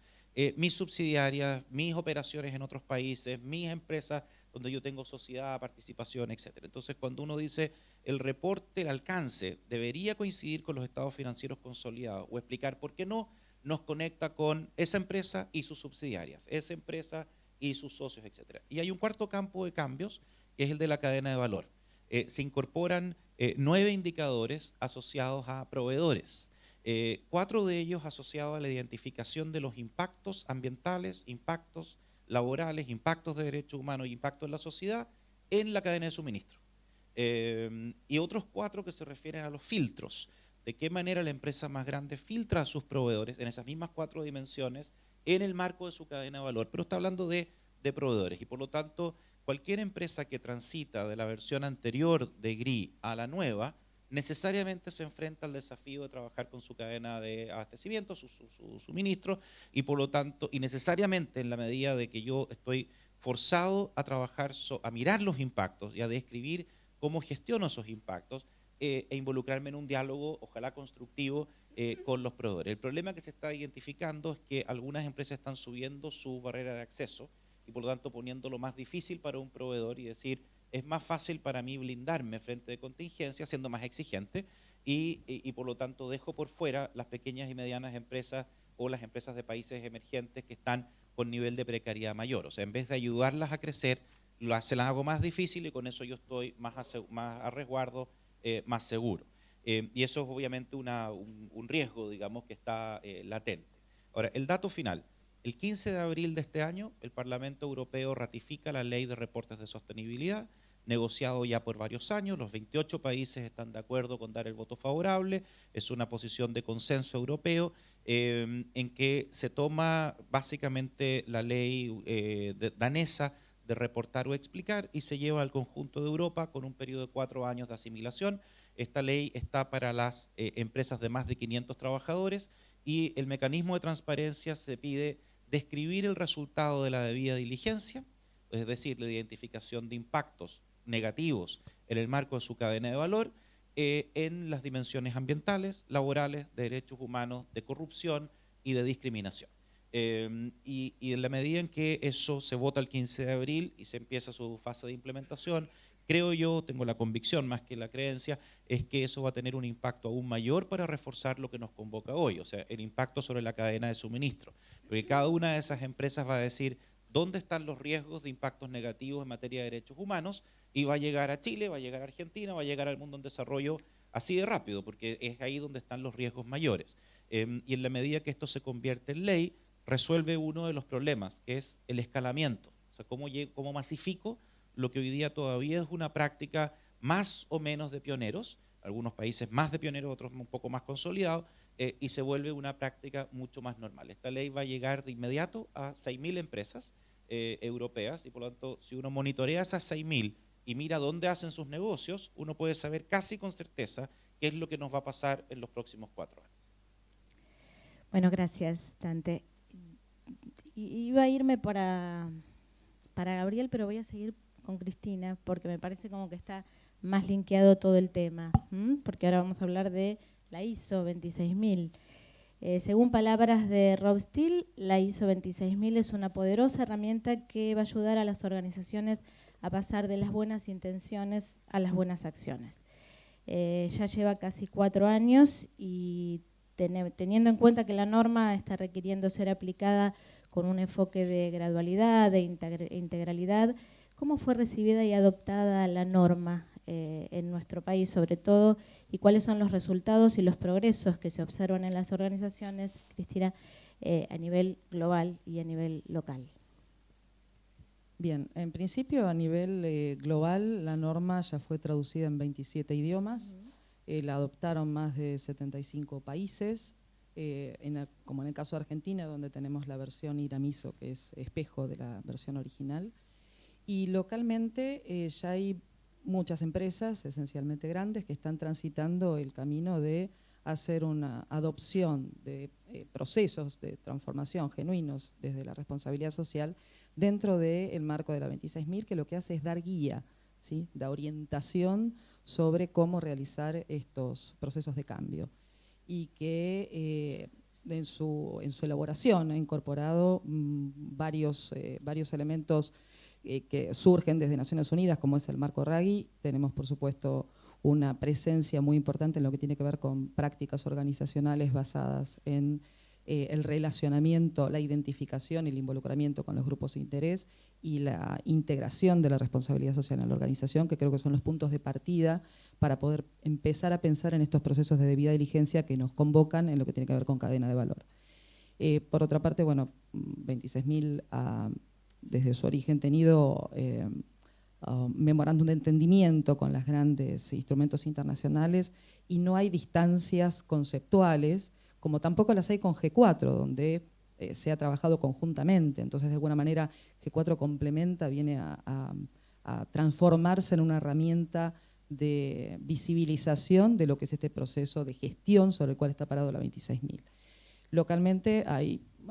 mis subsidiarias, mis operaciones en otros países, mis empresas donde yo tengo sociedad, participación, etc. Entonces, cuando uno dice el reporte, el alcance, debería coincidir con los estados financieros consolidados o explicar por qué no nos conecta con esa empresa y sus subsidiarias, esa empresa y sus socios, etc. Y hay un cuarto campo de cambios, que es el de la cadena de valor. Se incorporan 9 indicadores asociados a proveedores. 4 de ellos asociados a la identificación de los impactos ambientales, impactos laborales, impactos de derechos humanos y impactos en la sociedad en la cadena de suministro. Y otros 4 que se refieren a los filtros. De qué manera la empresa más grande filtra a sus proveedores en esas mismas 4 dimensiones en el marco de su cadena de valor. Pero está hablando de proveedores y por lo tanto cualquier empresa que transita de la versión anterior de GRI a la nueva necesariamente se enfrenta al desafío de trabajar con su cadena de abastecimiento, su suministro, y por lo tanto, y necesariamente en la medida de que yo estoy forzado a trabajar, a mirar los impactos y a describir cómo gestiono esos impactos e involucrarme en un diálogo, ojalá constructivo, con los proveedores. El problema que se está identificando es que algunas empresas están subiendo su barrera de acceso y por lo tanto poniéndolo más difícil para un proveedor y decir, es más fácil para mí blindarme frente de contingencia siendo más exigente y por lo tanto dejo por fuera las pequeñas y medianas empresas o las empresas de países emergentes que están con nivel de precariedad mayor. O sea, en vez de ayudarlas a crecer, se las hago más difícil y con eso yo estoy más a resguardo, más seguro. Y eso es obviamente un riesgo, digamos, que está latente. Ahora, el dato final. El 15 de abril de este año, el Parlamento Europeo ratifica la Ley de Reportes de Sostenibilidad, negociado ya por varios años. Los 28 países están de acuerdo con dar el voto favorable. Es una posición de consenso europeo en que se toma básicamente la ley danesa de reportar o explicar y se lleva al conjunto de Europa con un periodo de 4 años de asimilación. Esta ley está para las empresas de más de 500 trabajadores y el mecanismo de transparencia se pide describir el resultado de la debida diligencia, es decir, la identificación de impactos negativos en el marco de su cadena de valor, en las dimensiones ambientales, laborales, de derechos humanos, de corrupción y de discriminación. Y en la medida en que eso se vota el 15 de abril y se empieza su fase de implementación, creo yo, tengo la convicción más que la creencia, es que eso va a tener un impacto aún mayor para reforzar lo que nos convoca hoy, o sea, el impacto sobre la cadena de suministro. Porque cada una de esas empresas va a decir dónde están los riesgos de impactos negativos en materia de derechos humanos y va a llegar a Chile, va a llegar a Argentina, va a llegar al mundo en desarrollo así de rápido, porque es ahí donde están los riesgos mayores. Y en la medida que esto se convierte en ley, resuelve uno de los problemas, que es el escalamiento. O sea, cómo masifico lo que hoy día todavía es una práctica más o menos de pioneros, algunos países más de pioneros, otros un poco más consolidados, y se vuelve una práctica mucho más normal. Esta ley va a llegar de inmediato a 6.000 empresas europeas y por lo tanto, si uno monitorea esas 6.000 y mira dónde hacen sus negocios, uno puede saber casi con certeza qué es lo que nos va a pasar en los próximos 4 años. Bueno, gracias, Dante. Iba a irme para Gabriel, pero voy a seguir con Cristina porque me parece como que está más linkeado todo el tema, porque ahora vamos a hablar de la ISO 26000. Según palabras de Rob Steele, la ISO 26000 es una poderosa herramienta que va a ayudar a las organizaciones a pasar de las buenas intenciones a las buenas acciones. Ya lleva casi 4 años y teniendo en cuenta que la norma está requiriendo ser aplicada con un enfoque de gradualidad, de integralidad, ¿cómo fue recibida y adoptada la norma en nuestro país sobre todo? ¿Y cuáles son los resultados y los progresos que se observan en las organizaciones, Cristina, a nivel global y a nivel local? Bien, en principio a nivel global la norma ya fue traducida en 27 idiomas, la adoptaron más de 75 países, como en el caso de Argentina, donde tenemos la versión IRAMISO, que es espejo de la versión original. Y localmente ya hay muchas empresas, esencialmente grandes, que están transitando el camino de hacer una adopción de procesos de transformación genuinos desde la responsabilidad social dentro del marco de la 26000, que lo que hace es dar guía, ¿sí? Da orientación sobre cómo realizar estos procesos de cambio. Y que en su elaboración ha incorporado varios elementos que surgen desde Naciones Unidas, como es el marco RAGI. Tenemos, por supuesto, una presencia muy importante en lo que tiene que ver con prácticas organizacionales basadas en el relacionamiento, la identificación y el involucramiento con los grupos de interés y la integración de la responsabilidad social en la organización, que creo que son los puntos de partida para poder empezar a pensar en estos procesos de debida diligencia que nos convocan en lo que tiene que ver con cadena de valor. Por otra parte, bueno, 26000 desde su origen tenido memorándum de entendimiento con los grandes instrumentos internacionales y no hay distancias conceptuales, como tampoco las hay con G4, donde se ha trabajado conjuntamente. Entonces, de alguna manera, G4 complementa, viene a transformarse en una herramienta de visibilización de lo que es este proceso de gestión sobre el cual está parado la 26000. Localmente ha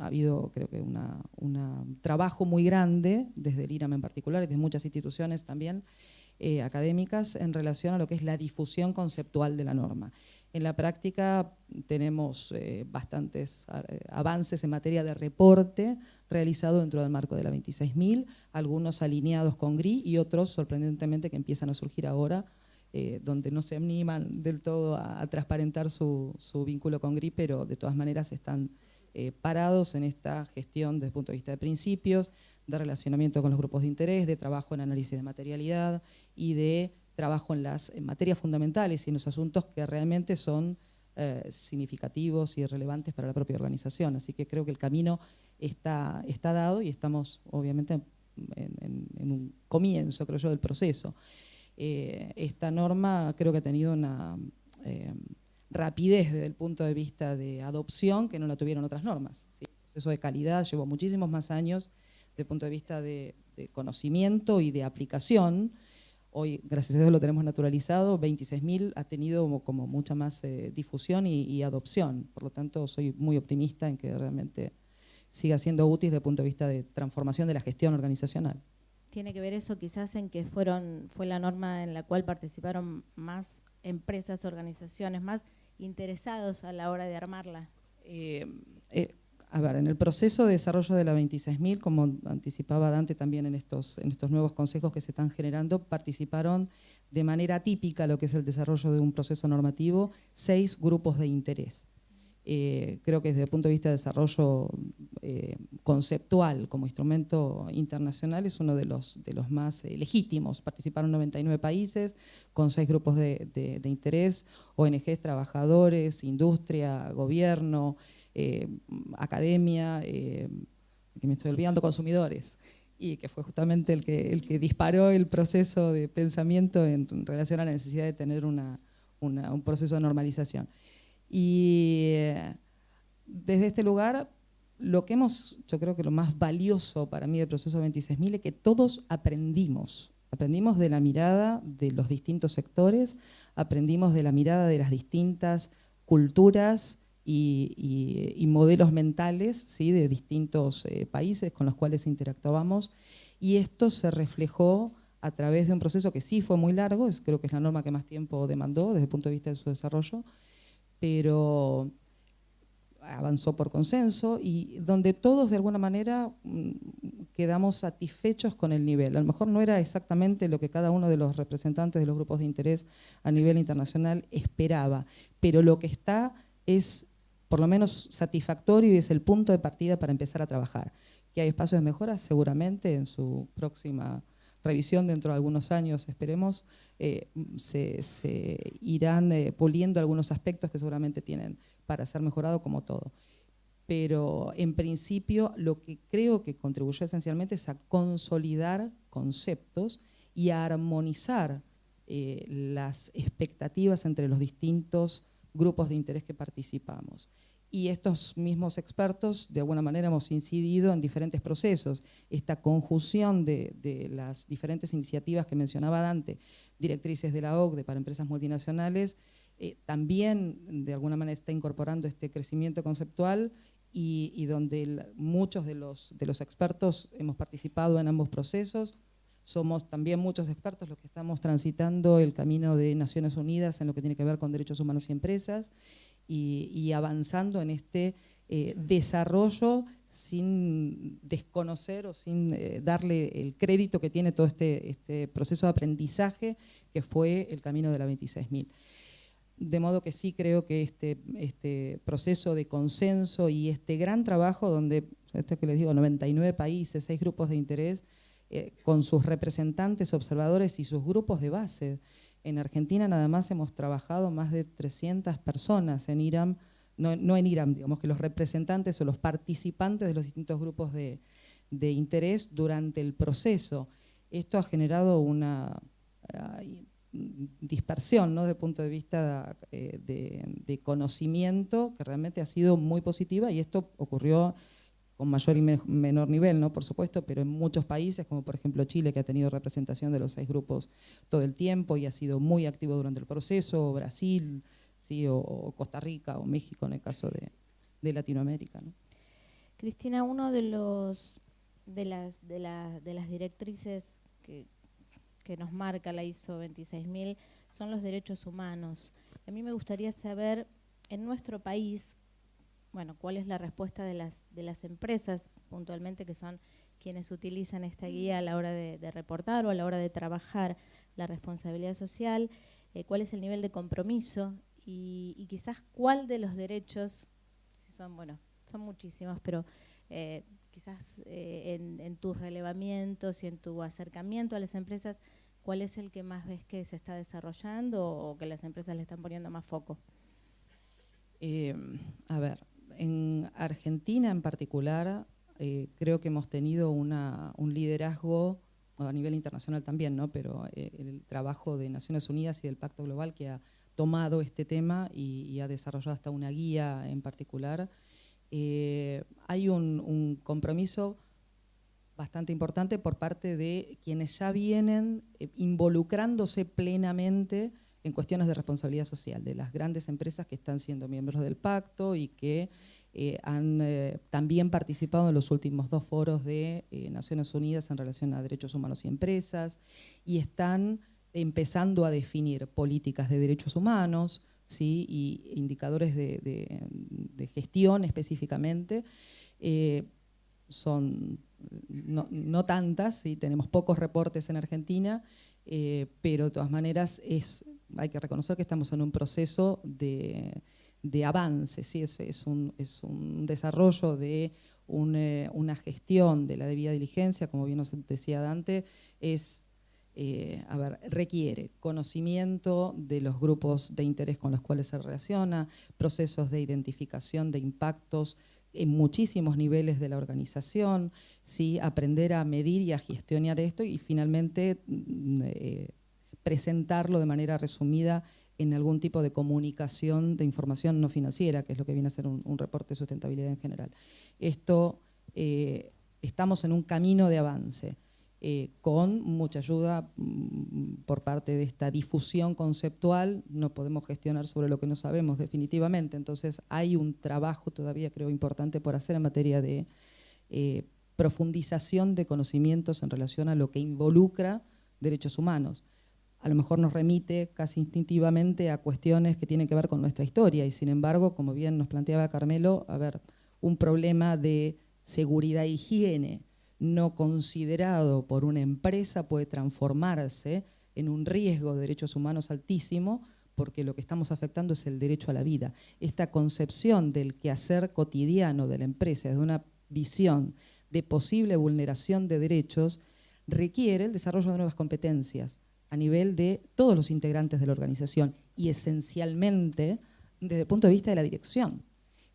habido, creo que, un trabajo muy grande, desde el IRAM en particular y de muchas instituciones también académicas, en relación a lo que es la difusión conceptual de la norma. En la práctica tenemos bastantes avances en materia de reporte realizado dentro del marco de la 26000, algunos alineados con GRI y otros, sorprendentemente, que empiezan a surgir ahora, donde no se animan del todo a transparentar su vínculo con GRI, pero de todas maneras están parados en esta gestión desde el punto de vista de principios, de relacionamiento con los grupos de interés, de trabajo en análisis de materialidad y de trabajo en las materias fundamentales y en los asuntos que realmente son significativos y relevantes para la propia organización. Así que creo que el camino está dado y estamos obviamente en un comienzo, creo yo, del proceso. Esta norma creo que ha tenido una rapidez desde el punto de vista de adopción que no la tuvieron otras normas. ¿Sí? El proceso de calidad llevó muchísimos más años desde el punto de vista de conocimiento y de aplicación. Hoy, gracias a Dios, lo tenemos naturalizado. 26.000 ha tenido como mucha más difusión y adopción. Por lo tanto, soy muy optimista en que realmente siga siendo útil desde el punto de vista de transformación de la gestión organizacional. ¿Tiene que ver eso quizás en que fue la norma en la cual participaron más empresas, organizaciones, más interesados a la hora de armarla? A ver, en el proceso de desarrollo de la 26.000, como anticipaba Dante también en estos nuevos consejos que se están generando, participaron de manera típica lo que es el desarrollo de un proceso normativo, 6 grupos de interés. Creo que desde el punto de vista de desarrollo conceptual como instrumento internacional es uno de los más legítimos. Participaron 99 países con 6 grupos de interés, ONGs, trabajadores, industria, gobierno, academia, que me estoy olvidando, consumidores, y que fue justamente el que disparó el proceso de pensamiento en relación a la necesidad de tener un proceso de normalización. Y desde este lugar, yo creo que lo más valioso para mí del proceso 26.000 es que todos aprendimos de la mirada de los distintos sectores, aprendimos de la mirada de las distintas culturas y modelos mentales, ¿sí?, de distintos países con los cuales interactuábamos, y esto se reflejó a través de un proceso que sí fue muy largo, creo que es la norma que más tiempo demandó desde el punto de vista de su desarrollo, pero avanzó por consenso y donde todos de alguna manera quedamos satisfechos con el nivel. A lo mejor no era exactamente lo que cada uno de los representantes de los grupos de interés a nivel internacional esperaba, pero lo que está es por lo menos satisfactorio y es el punto de partida para empezar a trabajar. ¿Que hay espacios de mejora? Seguramente en su próxima revisión dentro de algunos años, esperemos, se irán puliendo algunos aspectos que seguramente tienen para ser mejorado como todo. Pero en principio lo que creo que contribuyó esencialmente es a consolidar conceptos y a armonizar las expectativas entre los distintos grupos de interés que participamos. Y estos mismos expertos, de alguna manera, hemos incidido en diferentes procesos. Esta conjunción de las diferentes iniciativas que mencionaba Dante, directrices de la OCDE para empresas multinacionales, también de alguna manera está incorporando este crecimiento conceptual y donde muchos de los expertos hemos participado en ambos procesos. Somos también muchos expertos los que estamos transitando el camino de Naciones Unidas en lo que tiene que ver con derechos humanos y empresas, y avanzando en este desarrollo sin desconocer o sin darle el crédito que tiene todo este proceso de aprendizaje que fue el camino de la 26.000. De modo que sí creo que este proceso de consenso y este gran trabajo donde, esto que les digo, 99 países, 6 grupos de interés, con sus representantes, observadores y sus grupos de base. En Argentina nada más hemos trabajado más de 300 personas en IRAM, no en IRAM, digamos que los representantes o los participantes de los distintos grupos de interés durante el proceso. Esto ha generado una dispersión, ¿no?, desde el punto de vista de conocimiento que realmente ha sido muy positiva, y esto ocurrió con mayor y menor nivel, ¿no?, por supuesto, pero en muchos países, como por ejemplo Chile, que ha tenido representación de los 6 grupos todo el tiempo y ha sido muy activo durante el proceso, o Brasil, ¿sí?, o Costa Rica, o México en el caso de Latinoamérica, ¿no? Cristina, uno de las directrices que nos marca la ISO 26.000 son los derechos humanos. A mí me gustaría saber, en nuestro país, bueno, cuál es la respuesta de las empresas, puntualmente, que son quienes utilizan esta guía a la hora de reportar o a la hora de trabajar la responsabilidad social, cuál es el nivel de compromiso y quizás cuál de los derechos, si son, bueno, son muchísimos, pero quizás en tus relevamientos y en tu acercamiento a las empresas, ¿cuál es el que más ves que se está desarrollando o que las empresas le están poniendo más foco? A ver, en Argentina en particular creo que hemos tenido un liderazgo a nivel internacional también, ¿no? Pero el trabajo de Naciones Unidas y del Pacto Global que ha tomado este tema y ha desarrollado hasta una guía en particular. Hay un compromiso bastante importante por parte de quienes ya vienen involucrándose plenamente en cuestiones de responsabilidad social, de las grandes empresas que están siendo miembros del pacto y que han también participado en los últimos 2 foros de Naciones Unidas en relación a derechos humanos y empresas, y están empezando a definir políticas de derechos humanos, ¿sí? Y indicadores de gestión específicamente. Son no tantas, ¿sí? Tenemos pocos reportes en Argentina, pero de todas maneras hay que reconocer que estamos en un proceso de avance, ¿sí? Es un desarrollo de una gestión de la debida diligencia, como bien nos decía Dante, requiere conocimiento de los grupos de interés con los cuales se relaciona, procesos de identificación de impactos en muchísimos niveles de la organización, ¿sí? Aprender a medir y a gestionar esto y finalmente presentarlo de manera resumida en algún tipo de comunicación de información no financiera, que es lo que viene a ser un reporte de sustentabilidad en general. Esto, estamos en un camino de avance, con mucha ayuda por parte de esta difusión conceptual. No podemos gestionar sobre lo que no sabemos definitivamente, entonces hay un trabajo todavía creo importante por hacer en materia de profundización de conocimientos en relación a lo que involucra derechos humanos. A lo mejor nos remite casi instintivamente a cuestiones que tienen que ver con nuestra historia y sin embargo, como bien nos planteaba Carmelo, un problema de seguridad e higiene no considerado por una empresa puede transformarse en un riesgo de derechos humanos altísimo porque lo que estamos afectando es el derecho a la vida. Esta concepción del quehacer cotidiano de la empresa, de una visión de posible vulneración de derechos, requiere el desarrollo de nuevas competencias a nivel de todos los integrantes de la organización y esencialmente desde el punto de vista de la dirección.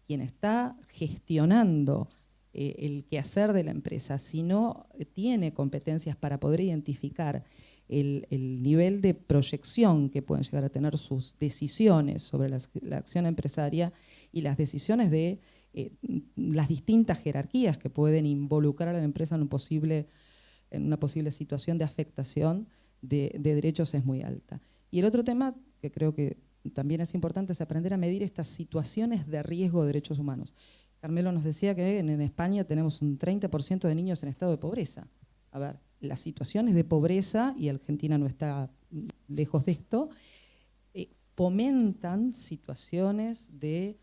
Quien está gestionando el quehacer de la empresa, si no tiene competencias para poder identificar el nivel de proyección que pueden llegar a tener sus decisiones sobre la acción empresaria y las decisiones de las distintas jerarquías que pueden involucrar a la empresa en una posible situación de afectación de derechos es muy alta. Y el otro tema que creo que también es importante es aprender a medir estas situaciones de riesgo de derechos humanos. Carmelo nos decía que en España tenemos un 30% de niños en estado de pobreza. Las situaciones de pobreza, y Argentina no está lejos de esto, fomentan situaciones de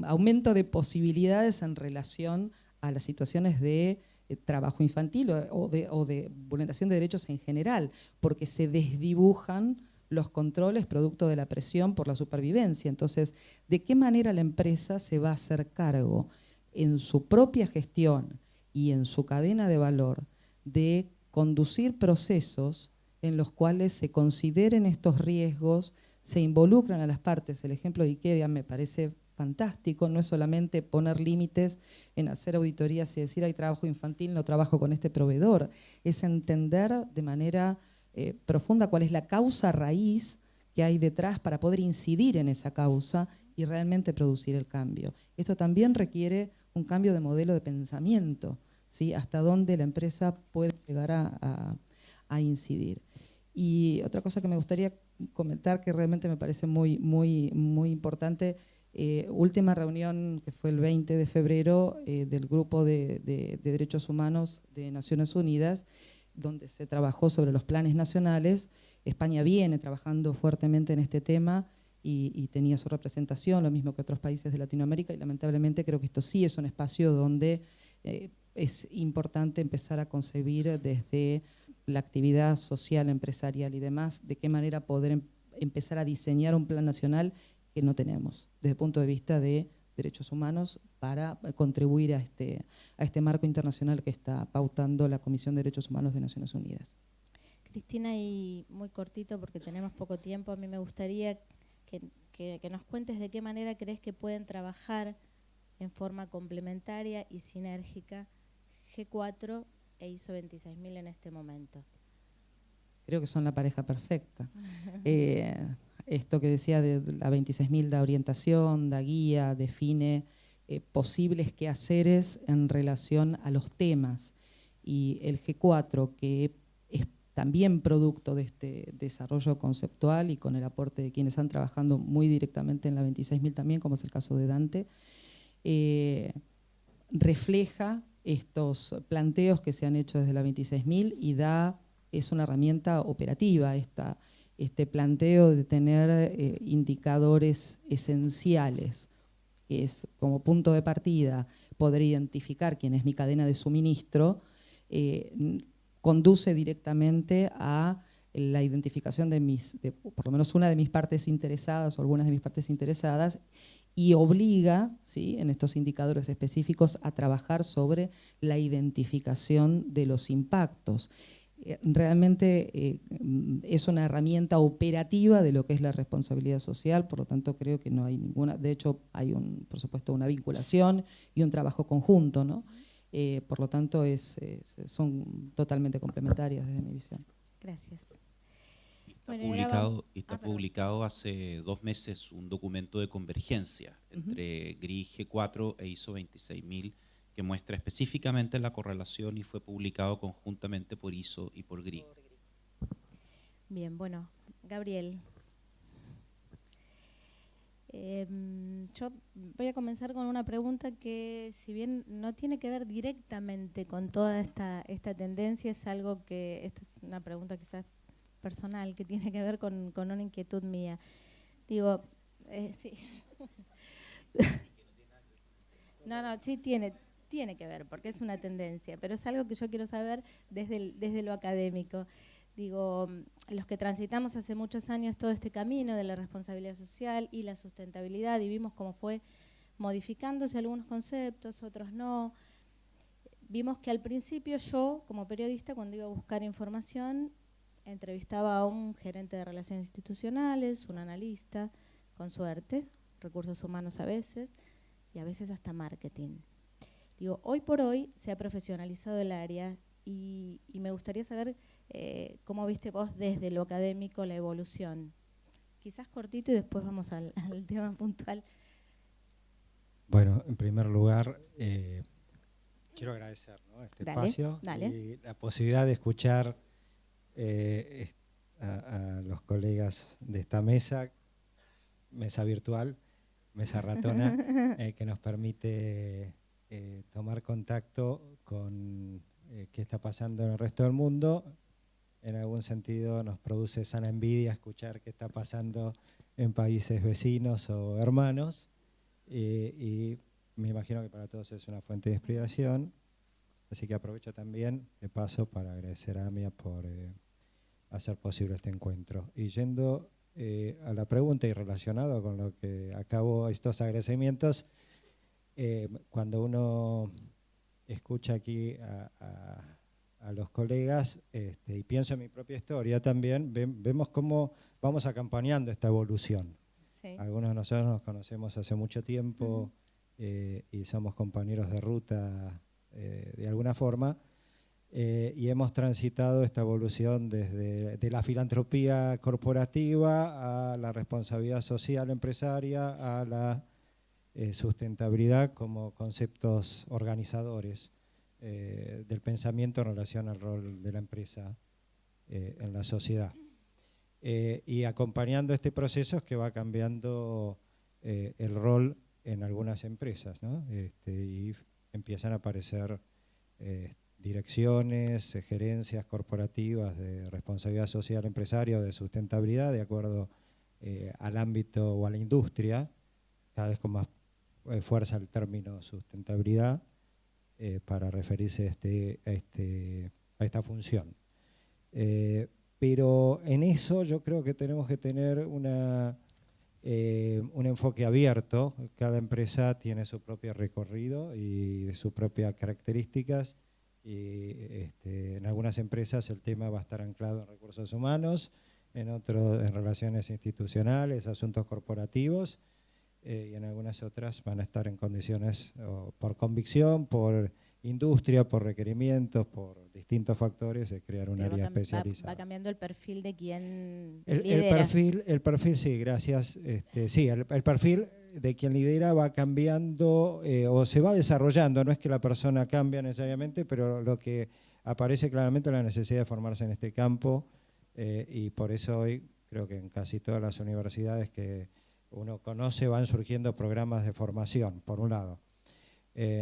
aumento de posibilidades en relación a las situaciones de trabajo infantil o de vulneración de derechos en general, porque se desdibujan los controles producto de la presión por la supervivencia. Entonces, ¿de qué manera la empresa se va a hacer cargo en su propia gestión y en su cadena de valor de conducir procesos en los cuales se consideren estos riesgos, se involucran a las partes? El ejemplo de IKEA me parece fantástico, no es solamente poner límites en hacer auditorías y decir hay trabajo infantil, no trabajo con este proveedor, es entender de manera profunda cuál es la causa raíz que hay detrás para poder incidir en esa causa y realmente producir el cambio. Esto también requiere un cambio de modelo de pensamiento, ¿sí? Hasta dónde la empresa puede llegar a incidir. Y otra cosa que me gustaría comentar que realmente me parece muy, muy, muy importante, última reunión que fue el 20 de febrero del Grupo de Derechos Humanos de Naciones Unidas, donde se trabajó sobre los planes nacionales. España viene trabajando fuertemente en este tema y tenía su representación, lo mismo que otros países de Latinoamérica, y lamentablemente creo que esto sí es un espacio donde es importante empezar a concebir desde la actividad social, empresarial y demás, de qué manera poder empezar a diseñar un plan nacional que no tenemos, desde el punto de vista de derechos humanos, para contribuir a este marco internacional que está pautando la Comisión de Derechos Humanos de Naciones Unidas. Cristina, y muy cortito porque tenemos poco tiempo, a mí me gustaría que nos cuentes de qué manera crees que pueden trabajar en forma complementaria y sinérgica G4 e ISO 26000 en este momento? Creo que son la pareja perfecta. Esto que decía de la 26000 da orientación, da guía, define posibles quehaceres en relación a los temas. Y el G4, que es también producto de este desarrollo conceptual y con el aporte de quienes han trabajado muy directamente en la 26000 también, como es el caso de Dante, refleja estos planteos que se han hecho desde la 26000 y es una herramienta operativa este planteo de tener indicadores esenciales, que es como punto de partida poder identificar quién es mi cadena de suministro, conduce directamente a la identificación de por lo menos una de mis partes interesadas o algunas de mis partes interesadas, y obliga, ¿sí?, en estos indicadores específicos a trabajar sobre la identificación de los impactos. Realmente es una herramienta operativa de lo que es la responsabilidad social, por lo tanto creo que no hay ninguna, de hecho hay por supuesto una vinculación y un trabajo conjunto, ¿no? Por lo tanto son totalmente complementarias desde mi visión. Gracias. Está publicado hace 2 meses un documento de convergencia entre GRI G4 e ISO 26000 que muestra específicamente la correlación y fue publicado conjuntamente por ISO y por GRI. Bien, bueno, Gabriel. Yo voy a comenzar con una pregunta que, si bien no tiene que ver directamente con toda esta tendencia, es algo que, esto es una pregunta quizás personal, que tiene que ver con una inquietud mía. Digo, sí. No, sí tiene que ver, porque es una tendencia, pero es algo que yo quiero saber desde lo académico. Digo, los que transitamos hace muchos años todo este camino de la responsabilidad social y la sustentabilidad y vimos cómo fue modificándose algunos conceptos, otros no. Vimos que al principio yo, como periodista, cuando iba a buscar información, entrevistaba a un gerente de relaciones institucionales, un analista, con suerte, recursos humanos a veces, y a veces hasta marketing. Digo, hoy por hoy se ha profesionalizado el área y me gustaría saber cómo viste vos desde lo académico la evolución. Quizás cortito y después vamos al tema puntual. Bueno, en primer lugar, quiero agradecer, ¿no?, este espacio y la posibilidad de escuchar a los colegas de esta mesa virtual, mesa ratona, que nos permite tomar contacto con qué está pasando en el resto del mundo. En algún sentido nos produce sana envidia escuchar qué está pasando en países vecinos o hermanos, y me imagino que para todos es una fuente de inspiración, así que aprovecho también de paso para agradecer a AMIA por hacer posible este encuentro. Y yendo a la pregunta y relacionado con lo que acabo estos agradecimientos, cuando uno escucha aquí a los colegas y pienso en mi propia historia también, vemos cómo vamos acompañando esta evolución. Sí. Algunos de nosotros nos conocemos hace mucho tiempo y somos compañeros de ruta de alguna forma, y hemos transitado esta evolución desde la filantropía corporativa a la responsabilidad social empresaria, a la sustentabilidad como conceptos organizadores del pensamiento en relación al rol de la empresa en la sociedad. Y acompañando este proceso es que va cambiando el rol en algunas empresas, ¿no? Y empiezan a aparecer direcciones, gerencias corporativas de responsabilidad social empresaria o de sustentabilidad de acuerdo al ámbito o a la industria, cada vez con más fuerza el término sustentabilidad para referirse a esta función. Pero en eso yo creo que tenemos que tener un enfoque abierto. Cada empresa tiene su propio recorrido y sus propias características. Y en algunas empresas el tema va a estar anclado en recursos humanos, en otros en relaciones institucionales, asuntos corporativos, y en algunas otras van a estar en condiciones por convicción, por industria, por requerimientos, por distintos factores de crear un área especializada. Va cambiando el perfil de quien lidera. El perfil, sí, gracias. Sí, el perfil de quien lidera va cambiando o se va desarrollando. No es que la persona cambie necesariamente, pero lo que aparece claramente es la necesidad de formarse en este campo y por eso hoy creo que en casi todas las universidades que uno conoce van surgiendo programas de formación, por un lado.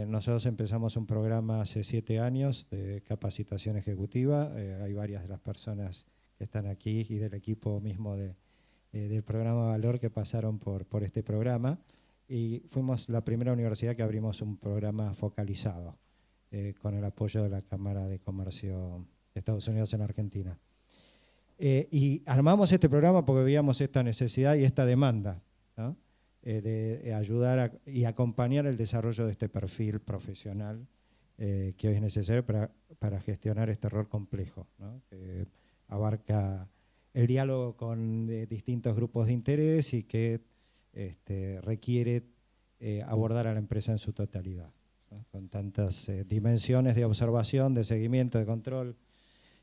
Nosotros empezamos un programa hace 7 años de capacitación ejecutiva. Hay varias de las personas que están aquí y del equipo mismo del programa Valor que pasaron por este programa. Y fuimos la primera universidad que abrimos un programa focalizado con el apoyo de la Cámara de Comercio de Estados Unidos en Argentina. Y armamos este programa porque veíamos esta necesidad y esta demanda, ¿no? De ayudar y acompañar el desarrollo de este perfil profesional que hoy es necesario para gestionar este rol complejo, ¿no? Que abarca el diálogo con distintos grupos de interés y que requiere abordar a la empresa en su totalidad, ¿no? Con tantas dimensiones de observación, de seguimiento, de control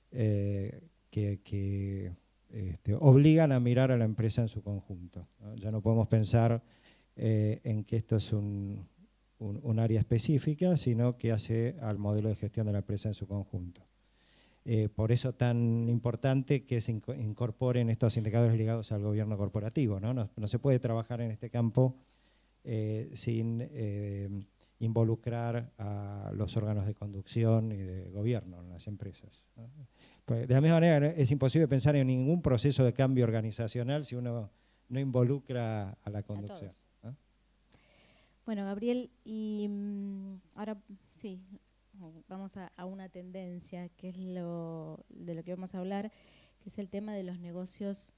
que obligan a mirar a la empresa en su conjunto, ¿no? Ya no podemos pensar en que esto es un área específica, sino que hace al modelo de gestión de la empresa en su conjunto. Por eso tan importante que se incorporen estos indicadores ligados al gobierno corporativo, ¿no? No se puede trabajar en este campo sin involucrar a los órganos de conducción y de gobierno en las empresas, ¿no? Pues de la misma manera es imposible pensar en ningún proceso de cambio organizacional si uno no involucra a la conducción, ¿no? Bueno, Gabriel, y ahora sí, vamos a una tendencia que es de lo que vamos a hablar, que es el tema de los negocios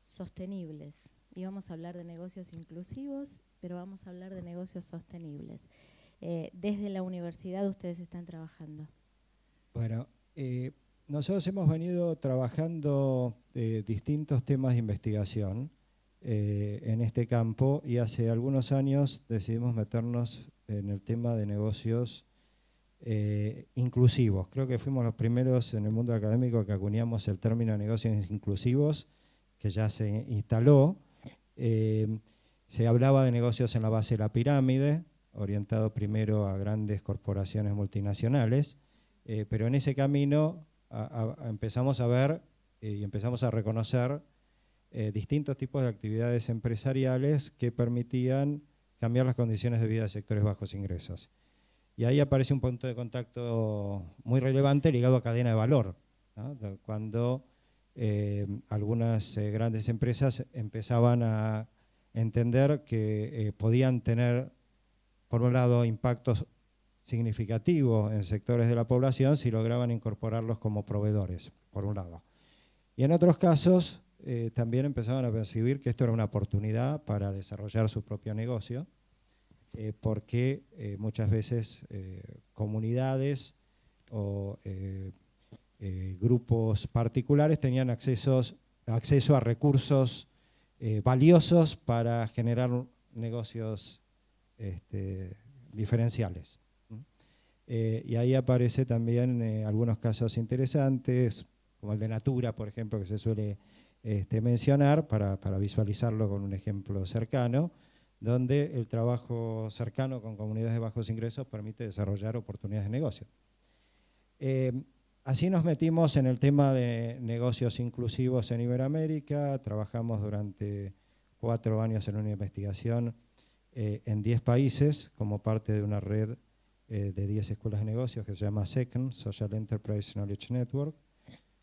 sostenibles. Y vamos a hablar de negocios inclusivos, pero vamos a hablar de negocios sostenibles. Desde la universidad ustedes están trabajando. Bueno, nosotros hemos venido trabajando distintos temas de investigación en este campo y hace algunos años decidimos meternos en el tema de negocios inclusivos. Creo que fuimos los primeros en el mundo académico que acuñamos el término de negocios inclusivos, que ya se instaló. Se hablaba de negocios en la base de la pirámide, orientado primero a grandes corporaciones multinacionales, pero en ese camino empezamos a ver y empezamos a reconocer distintos tipos de actividades empresariales que permitían cambiar las condiciones de vida de sectores bajos ingresos. Y ahí aparece un punto de contacto muy relevante ligado a cadena de valor, ¿no? Cuando algunas grandes empresas empezaban a entender que podían tener, por un lado, impactos significativos en sectores de la población si lograban incorporarlos como proveedores, por un lado. Y en otros casos también empezaban a percibir que esto era una oportunidad para desarrollar su propio negocio, porque muchas veces comunidades o grupos particulares tenían acceso a recursos valiosos para generar negocios diferenciales. Y ahí aparece también algunos casos interesantes, como el de Natura, por ejemplo, que se suele mencionar para visualizarlo con un ejemplo cercano, donde el trabajo cercano con comunidades de bajos ingresos permite desarrollar oportunidades de negocio. Así nos metimos en el tema de negocios inclusivos en Iberoamérica. Trabajamos durante 4 años en una investigación en 10 países como parte de una red de 10 escuelas de negocios que se llama SECN, Social Enterprise Knowledge Network.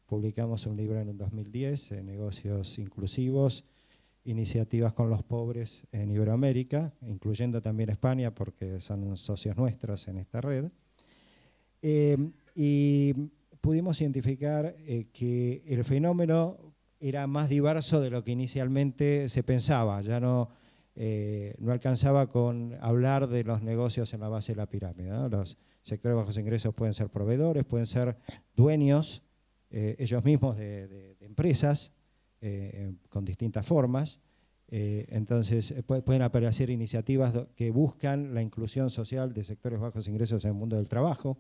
Publicamos un libro en el 2010, Negocios Inclusivos, Iniciativas con los Pobres en Iberoamérica, incluyendo también España porque son socios nuestros en esta red. Y pudimos identificar que el fenómeno era más diverso de lo que inicialmente se pensaba. Ya no alcanzaba con hablar de los negocios en la base de la pirámide, ¿no? Los sectores de bajos ingresos pueden ser proveedores, pueden ser dueños ellos mismos de empresas con distintas formas, Entonces, pueden aparecer iniciativas que buscan la inclusión social de sectores bajos ingresos en el mundo del trabajo,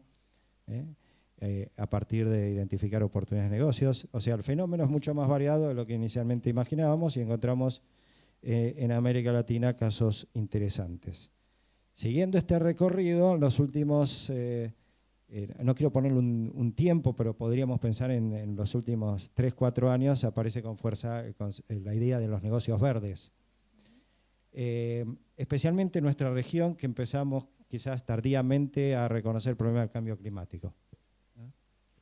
a partir de identificar oportunidades de negocios. O sea, el fenómeno es mucho más variado de lo que inicialmente imaginábamos y encontramos en América Latina casos interesantes. Siguiendo este recorrido, los últimos, no quiero ponerle un tiempo, pero podríamos pensar en los últimos 3, 4 años, aparece con fuerza la idea de los negocios verdes. Especialmente en nuestra región, que empezamos quizás tardíamente a reconocer el problema del cambio climático,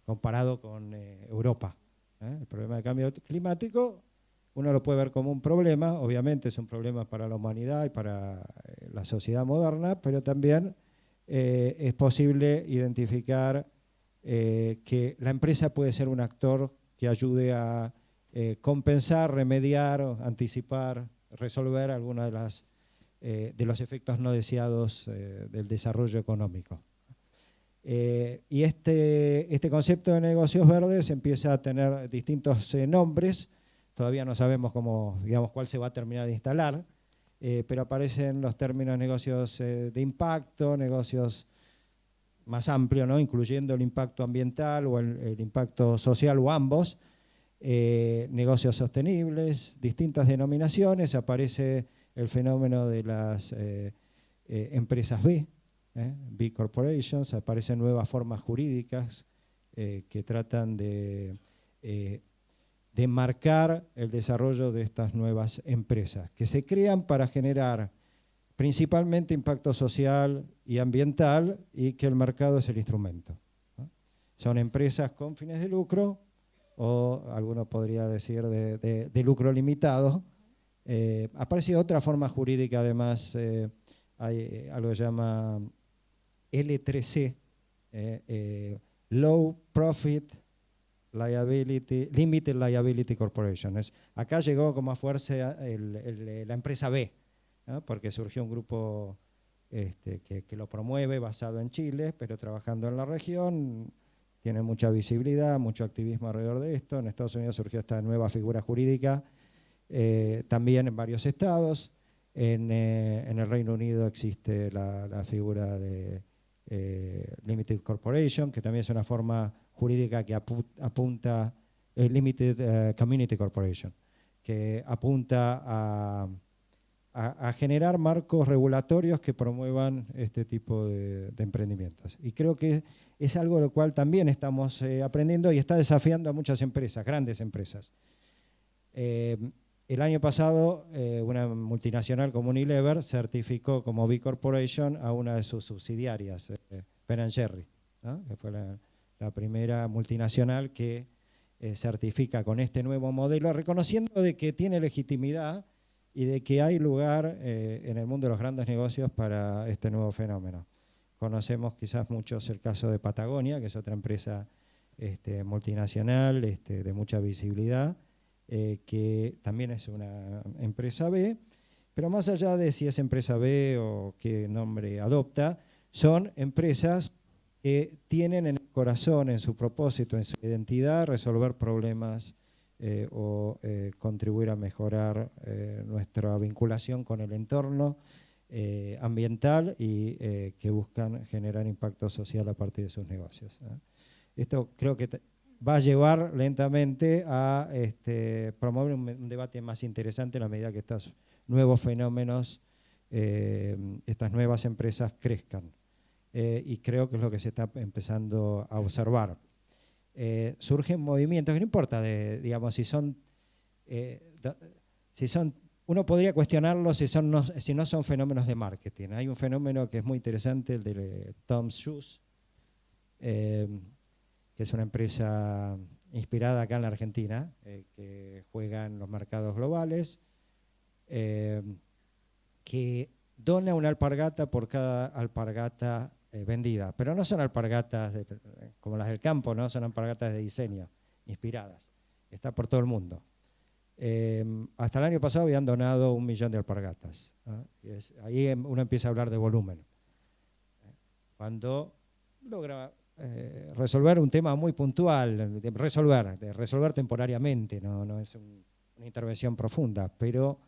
comparado con Europa. El problema del cambio climático uno lo puede ver como un problema, obviamente es un problema para la humanidad y para la sociedad moderna, pero también es posible identificar que la empresa puede ser un actor que ayude a compensar, remediar, anticipar, resolver algunos de los efectos no deseados del desarrollo económico. Y este concepto de negocios verdes empieza a tener distintos nombres. Todavía no sabemos cuál se va a terminar de instalar, pero aparecen los términos negocios de impacto, negocios más amplios, ¿no? Incluyendo el impacto ambiental o el impacto social o ambos, negocios sostenibles, distintas denominaciones. Aparece el fenómeno de las empresas B, B Corporations, aparecen nuevas formas jurídicas que tratan de marcar el desarrollo de estas nuevas empresas, que se crean para generar principalmente impacto social y ambiental y que el mercado es el instrumento, ¿no? Son empresas con fines de lucro o alguno podría decir de lucro limitado. Aparece otra forma jurídica además, hay algo que se llama L3C, Low Profit Limited Liability Corporation. Acá llegó con más fuerza la empresa B, ¿no? Porque surgió un grupo que lo promueve basado en Chile, pero trabajando en la región, tiene mucha visibilidad, mucho activismo alrededor de esto. En Estados Unidos surgió esta nueva figura jurídica, también en varios estados. En el Reino Unido existe la figura de Limited Corporation, que también es una forma jurídica que apunta, Limited Community Corporation, que apunta a generar marcos regulatorios que promuevan este tipo de emprendimientos. Y creo que es algo de lo cual también estamos aprendiendo y está desafiando a muchas empresas, grandes empresas. El año pasado, una multinacional como Unilever certificó como B Corporation a una de sus subsidiarias, Ben & Jerry, ¿no? Que fue la primera multinacional que certifica con este nuevo modelo, reconociendo de que tiene legitimidad y de que hay lugar en el mundo de los grandes negocios para este nuevo fenómeno. Conocemos quizás muchos el caso de Patagonia, que es otra empresa multinacional de mucha visibilidad, que también es una empresa B, pero más allá de si es empresa B o qué nombre adopta, son empresas que tienen en el corazón, en su propósito, en su identidad, resolver problemas o contribuir a mejorar nuestra vinculación con el entorno ambiental y que buscan generar impacto social a partir de sus negocios. Esto creo que va a llevar lentamente a promover un debate más interesante en la medida que estos nuevos fenómenos, estas nuevas empresas crezcan. Y creo que es lo que se está empezando a observar. Surgen movimientos que no importa, digamos, si son, uno podría cuestionarlos si no son fenómenos de marketing. Hay un fenómeno que es muy interesante, el de Tom's Shoes, que es una empresa inspirada acá en la Argentina, que juega en los mercados globales, que dona una alpargata por cada alpargata vendida, pero no son alpargatas como las del campo, ¿no? Son alpargatas de diseño, inspiradas. Está por todo el mundo. Hasta el año pasado habían donado 1 millón de alpargatas, ¿no? Ahí uno empieza a hablar de volumen. Cuando logra resolver un tema muy puntual, de resolver temporariamente, no es una intervención profunda, pero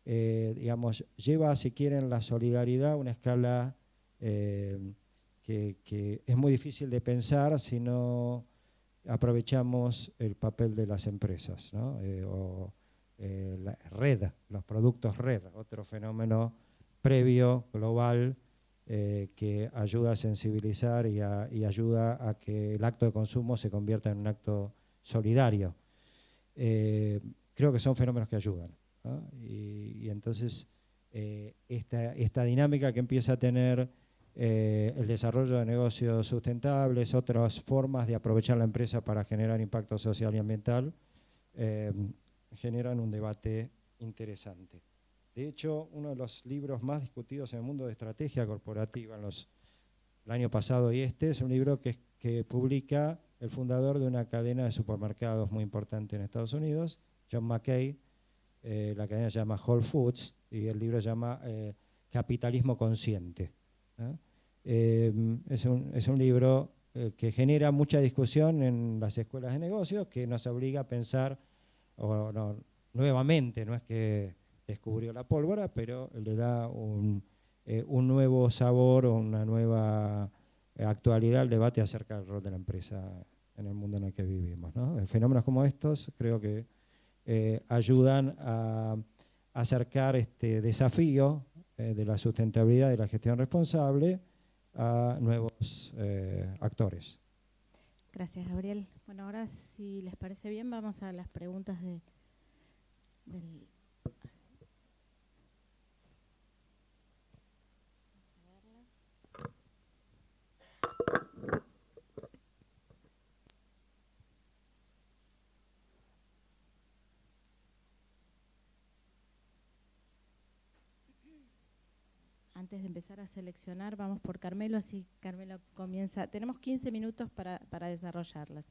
digamos, lleva, si quieren, la solidaridad a una escala que es muy difícil de pensar si no aprovechamos el papel de las empresas, ¿no? La red, los productos red, otro fenómeno previo, global, que ayuda a sensibilizar y ayuda a que el acto de consumo se convierta en un acto solidario. Creo que son fenómenos que ayudan, ¿no? Y entonces esta dinámica que empieza a tener el desarrollo de negocios sustentables, otras formas de aprovechar la empresa para generar impacto social y ambiental, generan un debate interesante. De hecho, uno de los libros más discutidos en el mundo de estrategia corporativa el año pasado y es un libro que publica el fundador de una cadena de supermercados muy importante en Estados Unidos, John Mackay. La cadena se llama Whole Foods y el libro se llama Capitalismo Consciente. Es un libro que genera mucha discusión en las escuelas de negocios, que nos obliga a pensar nuevamente, no es que descubrió la pólvora, pero le da un nuevo sabor o una nueva actualidad al debate acerca del rol de la empresa en el mundo en el que vivimos, ¿no? Fenómenos como estos creo que ayudan a acercar este desafío de la sustentabilidad y la gestión responsable a nuevos actores. Gracias, Gabriel. Bueno, ahora, si les parece bien, vamos a las preguntas del... Antes de empezar a seleccionar, vamos por Carmelo, así Carmelo comienza. Tenemos 15 minutos para desarrollarlas.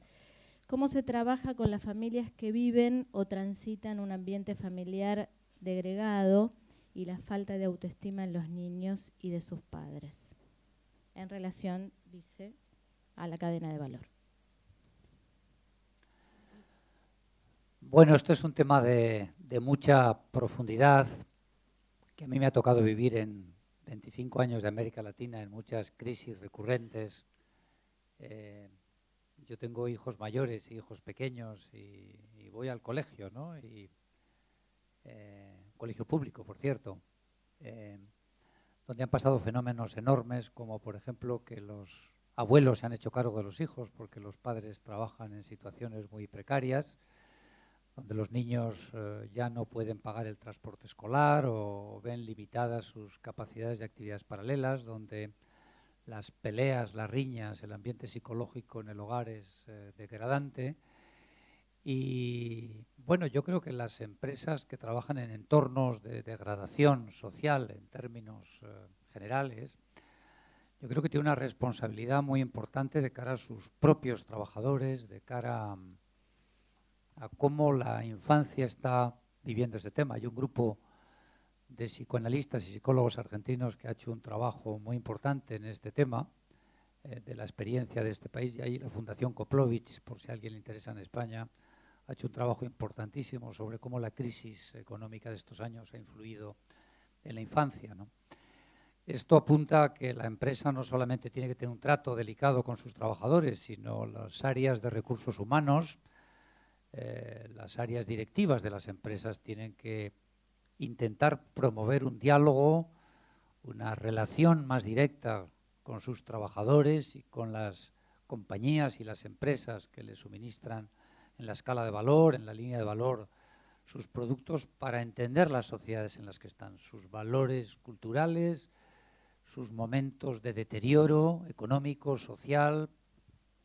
¿Cómo se trabaja con las familias que viven o transitan un ambiente familiar degradado y la falta de autoestima en los niños y de sus padres? En relación, dice, a la cadena de valor. Bueno, esto es un tema de mucha profundidad que a mí me ha tocado vivir en 25 años de América Latina, en muchas crisis recurrentes. Yo tengo hijos mayores y hijos pequeños y voy al colegio, ¿no? Colegio público, por cierto, donde han pasado fenómenos enormes, como por ejemplo que los abuelos se han hecho cargo de los hijos porque los padres trabajan en situaciones muy precarias, donde los niños ya no pueden pagar el transporte escolar o ven limitadas sus capacidades de actividades paralelas, donde las peleas, las riñas, el ambiente psicológico en el hogar es degradante. Y bueno, yo creo que las empresas que trabajan en entornos de degradación social en términos generales, yo creo que tienen una responsabilidad muy importante de cara a sus propios trabajadores, de cara a cómo la infancia está viviendo este tema. Hay un grupo de psicoanalistas y psicólogos argentinos que ha hecho un trabajo muy importante en este tema, de la experiencia de este país, y ahí la Fundación Koplovich, por si a alguien le interesa en España, ha hecho un trabajo importantísimo sobre cómo la crisis económica de estos años ha influido en la infancia, ¿no? Esto apunta a que la empresa no solamente tiene que tener un trato delicado con sus trabajadores, sino las áreas de recursos humanos, las áreas directivas de las empresas tienen que intentar promover un diálogo, una relación más directa con sus trabajadores y con las compañías y las empresas que les suministran en la escala de valor, en la línea de valor, sus productos, para entender las sociedades en las que están, sus valores culturales, sus momentos de deterioro económico, social,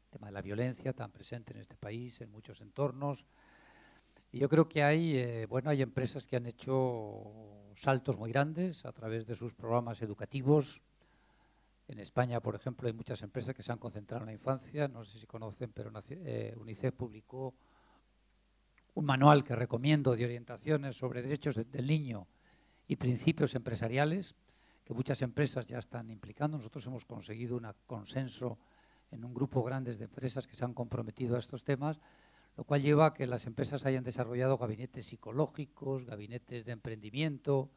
el tema de la violencia tan presente en este país, en muchos entornos. Y yo creo que hay empresas que han hecho saltos muy grandes a través de sus programas educativos. En España, por ejemplo, hay muchas empresas que se han concentrado en la infancia. No sé si conocen, pero UNICEF publicó un manual que recomiendo de orientaciones sobre derechos del niño y principios empresariales, que muchas empresas ya están implicando. Nosotros hemos conseguido un consenso en un grupo grande de empresas que se han comprometido a estos temas. lo cual lleva a que las empresas hayan desarrollado gabinetes psicológicos, gabinetes de emprendimiento,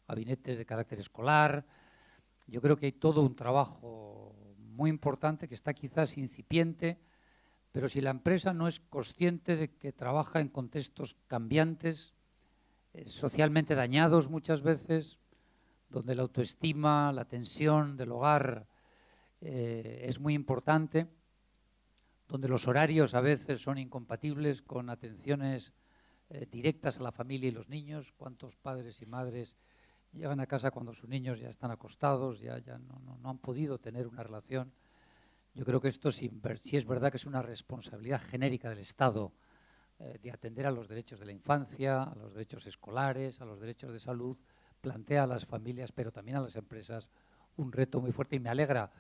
gabinetes de carácter escolar. Yo creo que hay todo un trabajo muy importante que está quizás incipiente, pero si la empresa no es consciente de que trabaja en contextos cambiantes, socialmente dañados muchas veces, donde la autoestima, la tensión del hogar es muy importante, donde los horarios a veces son incompatibles con atenciones directas a la familia y los niños. ¿Cuántos padres y madres llegan a casa cuando sus niños ya están acostados, ya no han podido tener una relación? Yo creo que esto sí es verdad que es una responsabilidad genérica del Estado de atender a los derechos de la infancia, a los derechos escolares, a los derechos de salud, plantea a las familias, pero también a las empresas, un reto muy fuerte, y me alegra.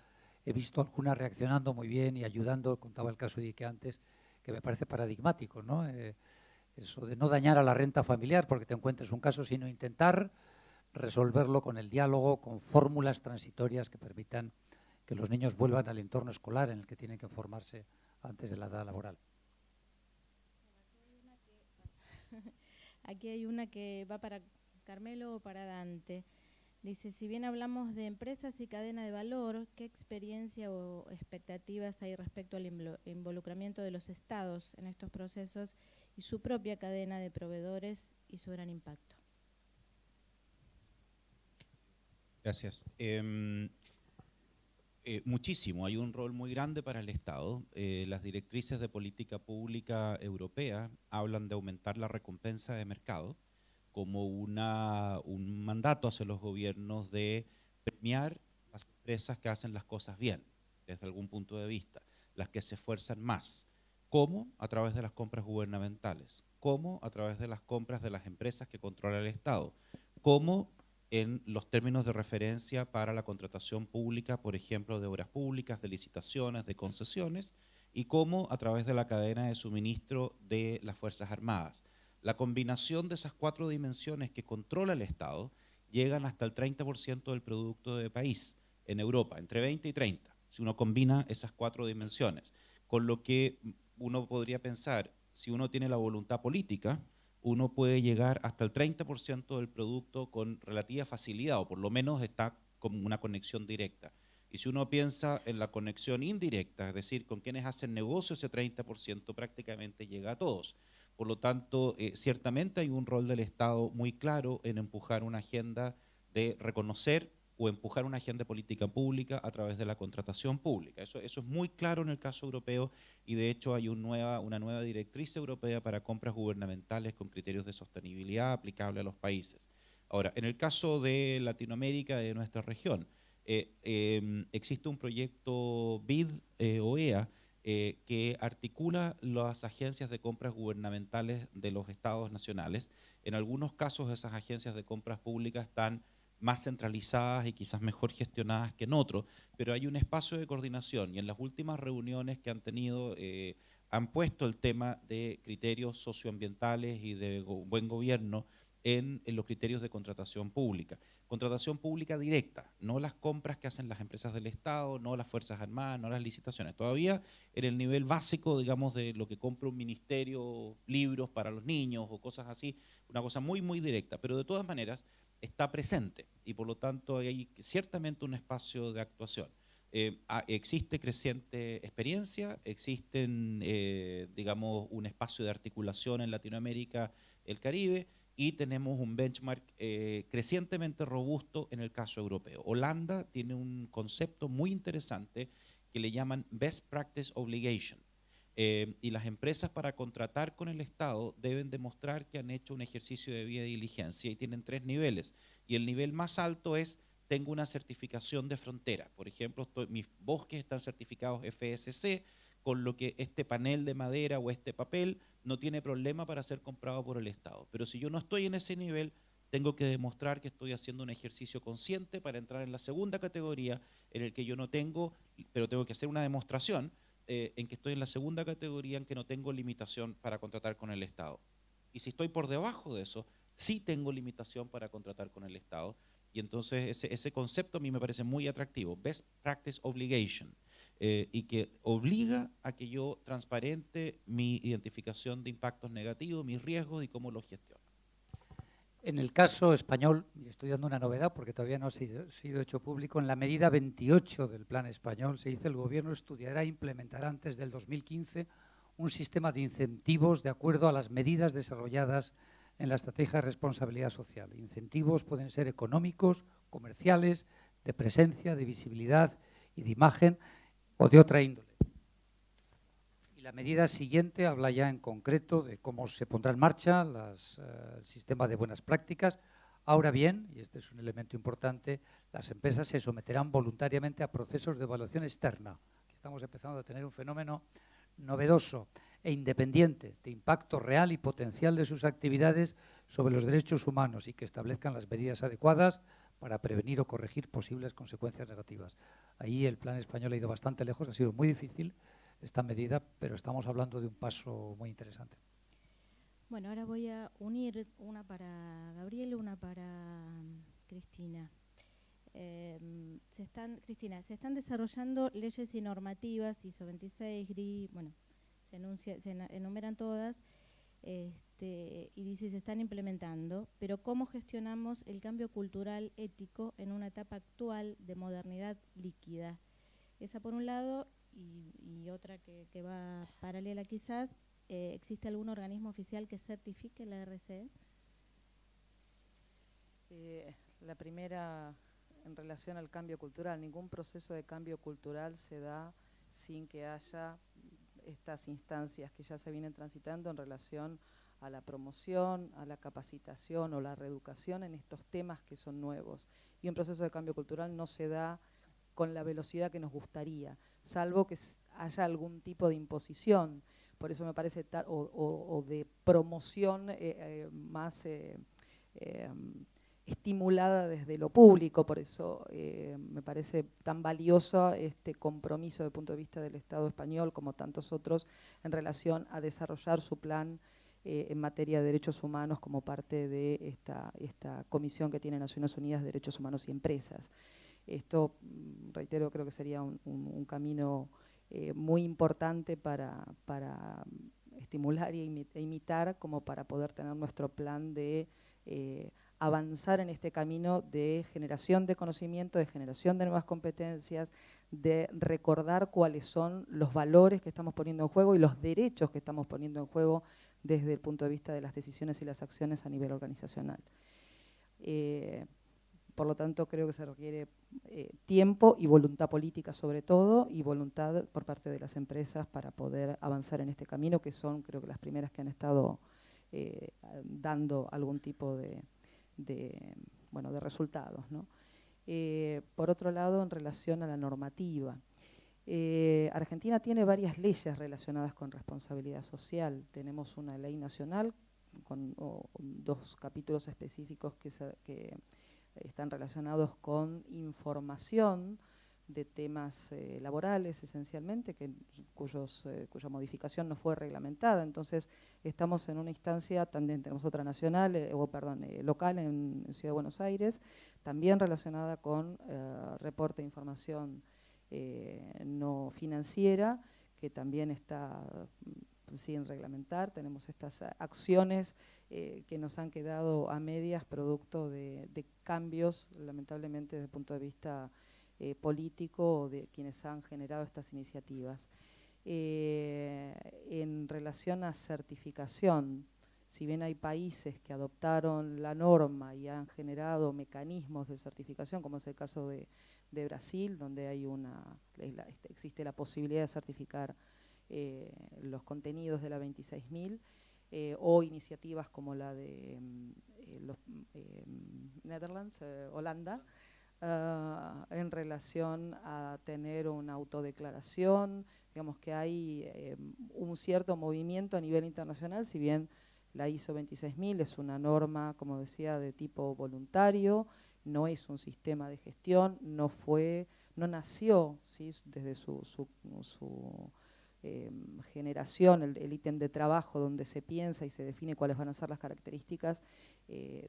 He visto algunas reaccionando muy bien y ayudando. Contaba el caso de Ike antes, que me parece paradigmático, ¿no? Eso de no dañar a la renta familiar porque te encuentres un caso, sino intentar resolverlo con el diálogo, con fórmulas transitorias que permitan que los niños vuelvan al entorno escolar en el que tienen que formarse antes de la edad laboral. Aquí hay una que va para Carmelo o para Dante. Dice, si bien hablamos de empresas y cadena de valor, ¿qué experiencia o expectativas hay respecto al involucramiento de los estados en estos procesos y su propia cadena de proveedores y su gran impacto? Gracias. Muchísimo, hay un rol muy grande para el Estado. Las directrices de política pública europea hablan de aumentar la recompensa de mercado como un mandato hacia los gobiernos de premiar las empresas que hacen las cosas bien, desde algún punto de vista, las que se esfuerzan más. ¿Cómo? A través de las compras gubernamentales. ¿Cómo? A través de las compras de las empresas que controla el Estado. ¿Cómo? En los términos de referencia para la contratación pública, por ejemplo, de obras públicas, de licitaciones, de concesiones, y cómo a través de la cadena de suministro de las Fuerzas Armadas. La combinación de esas cuatro dimensiones que controla el Estado llegan hasta el 30% del producto del país en Europa, entre 20 y 30, si uno combina esas cuatro dimensiones. Con lo que uno podría pensar, si uno tiene la voluntad política, uno puede llegar hasta el 30% del producto con relativa facilidad, o por lo menos está como una conexión directa. Y si uno piensa en la conexión indirecta, es decir, con quienes hacen negocio, ese 30% prácticamente llega a todos. Por lo tanto, ciertamente hay un rol del Estado muy claro en empujar una agenda de reconocer o empujar una agenda de política pública a través de la contratación pública. Eso es muy claro en el caso europeo, y de hecho hay una nueva directriz europea para compras gubernamentales con criterios de sostenibilidad aplicable a los países. Ahora, en el caso de Latinoamérica, de nuestra región, existe un proyecto BID-OEA que articula las agencias de compras gubernamentales de los estados nacionales. En algunos casos esas agencias de compras públicas están más centralizadas y quizás mejor gestionadas que en otros, pero hay un espacio de coordinación, y en las últimas reuniones que han tenido han puesto el tema de criterios socioambientales y de buen gobierno en los criterios de contratación pública. Contratación pública directa, no las compras que hacen las empresas del Estado, no las Fuerzas Armadas, no las licitaciones. Todavía en el nivel básico, digamos, de lo que compra un ministerio, libros para los niños o cosas así, una cosa muy, muy directa, pero de todas maneras está presente, y por lo tanto hay ciertamente un espacio de actuación. Existe creciente experiencia, existen, digamos, un espacio de articulación en Latinoamérica, el Caribe, y tenemos un benchmark crecientemente robusto en el caso europeo. Holanda tiene un concepto muy interesante que le llaman Best Practice Obligation. Y las empresas, para contratar con el Estado, deben demostrar que han hecho un ejercicio de debida diligencia, y tienen 3 niveles. Y el nivel más alto es: tengo una certificación de frontera. Por ejemplo, mis bosques están certificados FSC, con lo que este panel de madera o este papel no tiene problema para ser comprado por el Estado. Pero si yo no estoy en ese nivel, tengo que demostrar que estoy haciendo un ejercicio consciente para entrar en la segunda categoría, en el que yo no tengo, pero tengo que hacer una demostración en que estoy en la segunda categoría, en que no tengo limitación para contratar con el Estado. Y si estoy por debajo de eso, sí tengo limitación para contratar con el Estado. Y entonces ese concepto a mí me parece muy atractivo, Best Practice Obligation. y que obliga a que yo transparente mi identificación de impactos negativos, mis riesgos y cómo los gestiono. En el caso español, y estoy dando una novedad porque todavía no ha sido hecho público, en la medida 28 del Plan Español se dice el Gobierno estudiará e implementará antes del 2015 un sistema de incentivos de acuerdo a las medidas desarrolladas en la Estrategia de Responsabilidad Social. Incentivos pueden ser económicos, comerciales, de presencia, de visibilidad y de imagen o de otra índole. Y la medida siguiente habla ya en concreto de cómo se pondrá en marcha el sistema de buenas prácticas. Ahora bien, y este es un elemento importante, las empresas se someterán voluntariamente a procesos de evaluación externa. Aquí estamos empezando a tener un fenómeno novedoso e independiente de impacto real y potencial de sus actividades sobre los derechos humanos y que establezcan las medidas adecuadas para prevenir o corregir posibles consecuencias negativas. Ahí el Plan Español ha ido bastante lejos, ha sido muy difícil esta medida, pero estamos hablando de un paso muy interesante. Bueno, ahora voy a unir una para Gabriel, una para Cristina. Cristina, se están desarrollando leyes y normativas, ISO 26, GRI, bueno, se enumeran todas, y dice se están implementando, pero ¿cómo gestionamos el cambio cultural ético en una etapa actual de modernidad líquida? Esa por un lado, y otra que va paralela quizás, ¿existe algún organismo oficial que certifique la RSE? La primera, en relación al cambio cultural, ningún proceso de cambio cultural se da sin que haya estas instancias que ya se vienen transitando en relación a la promoción, a la capacitación o la reeducación en estos temas que son nuevos. Y un proceso de cambio cultural no se da con la velocidad que nos gustaría, salvo que haya algún tipo de imposición. Por eso me parece, o de promoción más estimulada desde lo público, por eso me parece tan valioso este compromiso desde el punto de vista del Estado español como tantos otros en relación a desarrollar su plan en materia de derechos humanos como parte de esta comisión que tiene Naciones Unidas de Derechos Humanos y Empresas. Esto, reitero, creo que sería un camino muy importante para estimular e imitar como para poder tener nuestro plan de avanzar en este camino de generación de conocimiento, de generación de nuevas competencias, de recordar cuáles son los valores que estamos poniendo en juego y los derechos que estamos poniendo en juego desde el punto de vista de las decisiones y las acciones a nivel organizacional. Por lo tanto, creo que se requiere tiempo y voluntad política sobre todo, y voluntad por parte de las empresas para poder avanzar en este camino, que son, creo que las primeras que han estado dando algún tipo de resultados, ¿no? Por otro lado, en relación a la normativa, Argentina tiene varias leyes relacionadas con responsabilidad social. Tenemos una ley nacional con dos capítulos específicos que están relacionados con información de temas laborales esencialmente, cuya modificación no fue reglamentada. Entonces estamos en una instancia, también tenemos otra nacional, local en Ciudad de Buenos Aires, también relacionada con reporte de información no financiera, que también está sin reglamentar. Tenemos estas acciones que nos han quedado a medias producto de cambios, lamentablemente desde el punto de vista político de quienes han generado estas iniciativas. En relación a certificación, si bien hay países que adoptaron la norma y han generado mecanismos de certificación, como es el caso de Brasil, donde hay existe la posibilidad de certificar los contenidos de la 26.000, o iniciativas como la de los Netherlands, Holanda, en relación a tener una autodeclaración. Digamos que hay un cierto movimiento a nivel internacional, si bien la ISO 26.000 es una norma, como decía, de tipo voluntario, no es un sistema de gestión, no nació, ¿sí?, desde su generación, el ítem de trabajo donde se piensa y se define cuáles van a ser las características,